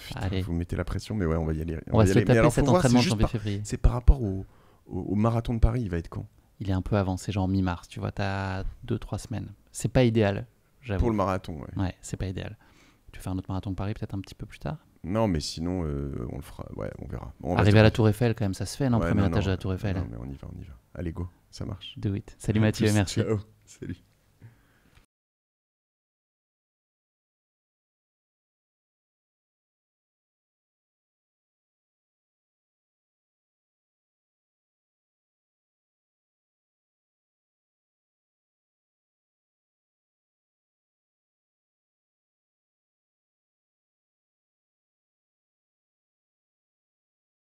Putain, allez. Vous mettez la pression, mais ouais, on va y aller. On va se le taper cet entraînement en janvier-février. C'est par rapport au marathon de Paris, il va être quand ? Il est un peu avancé, genre mi-mars, tu vois, t'as 2-3 semaines. C'est pas idéal, j'avoue. Pour le marathon, ouais. Ouais, c'est pas idéal. Tu veux faire un autre marathon de Paris peut-être un petit peu plus tard ? Non, mais sinon, on le fera. Ouais, on verra. Arriver à la Tour Eiffel, quand même, ça se fait, non ? Premier étage de la Tour Eiffel. Non, mais on y va. Allez, go, ça marche. Do it. Salut Mathieu, merci. Ciao, salut.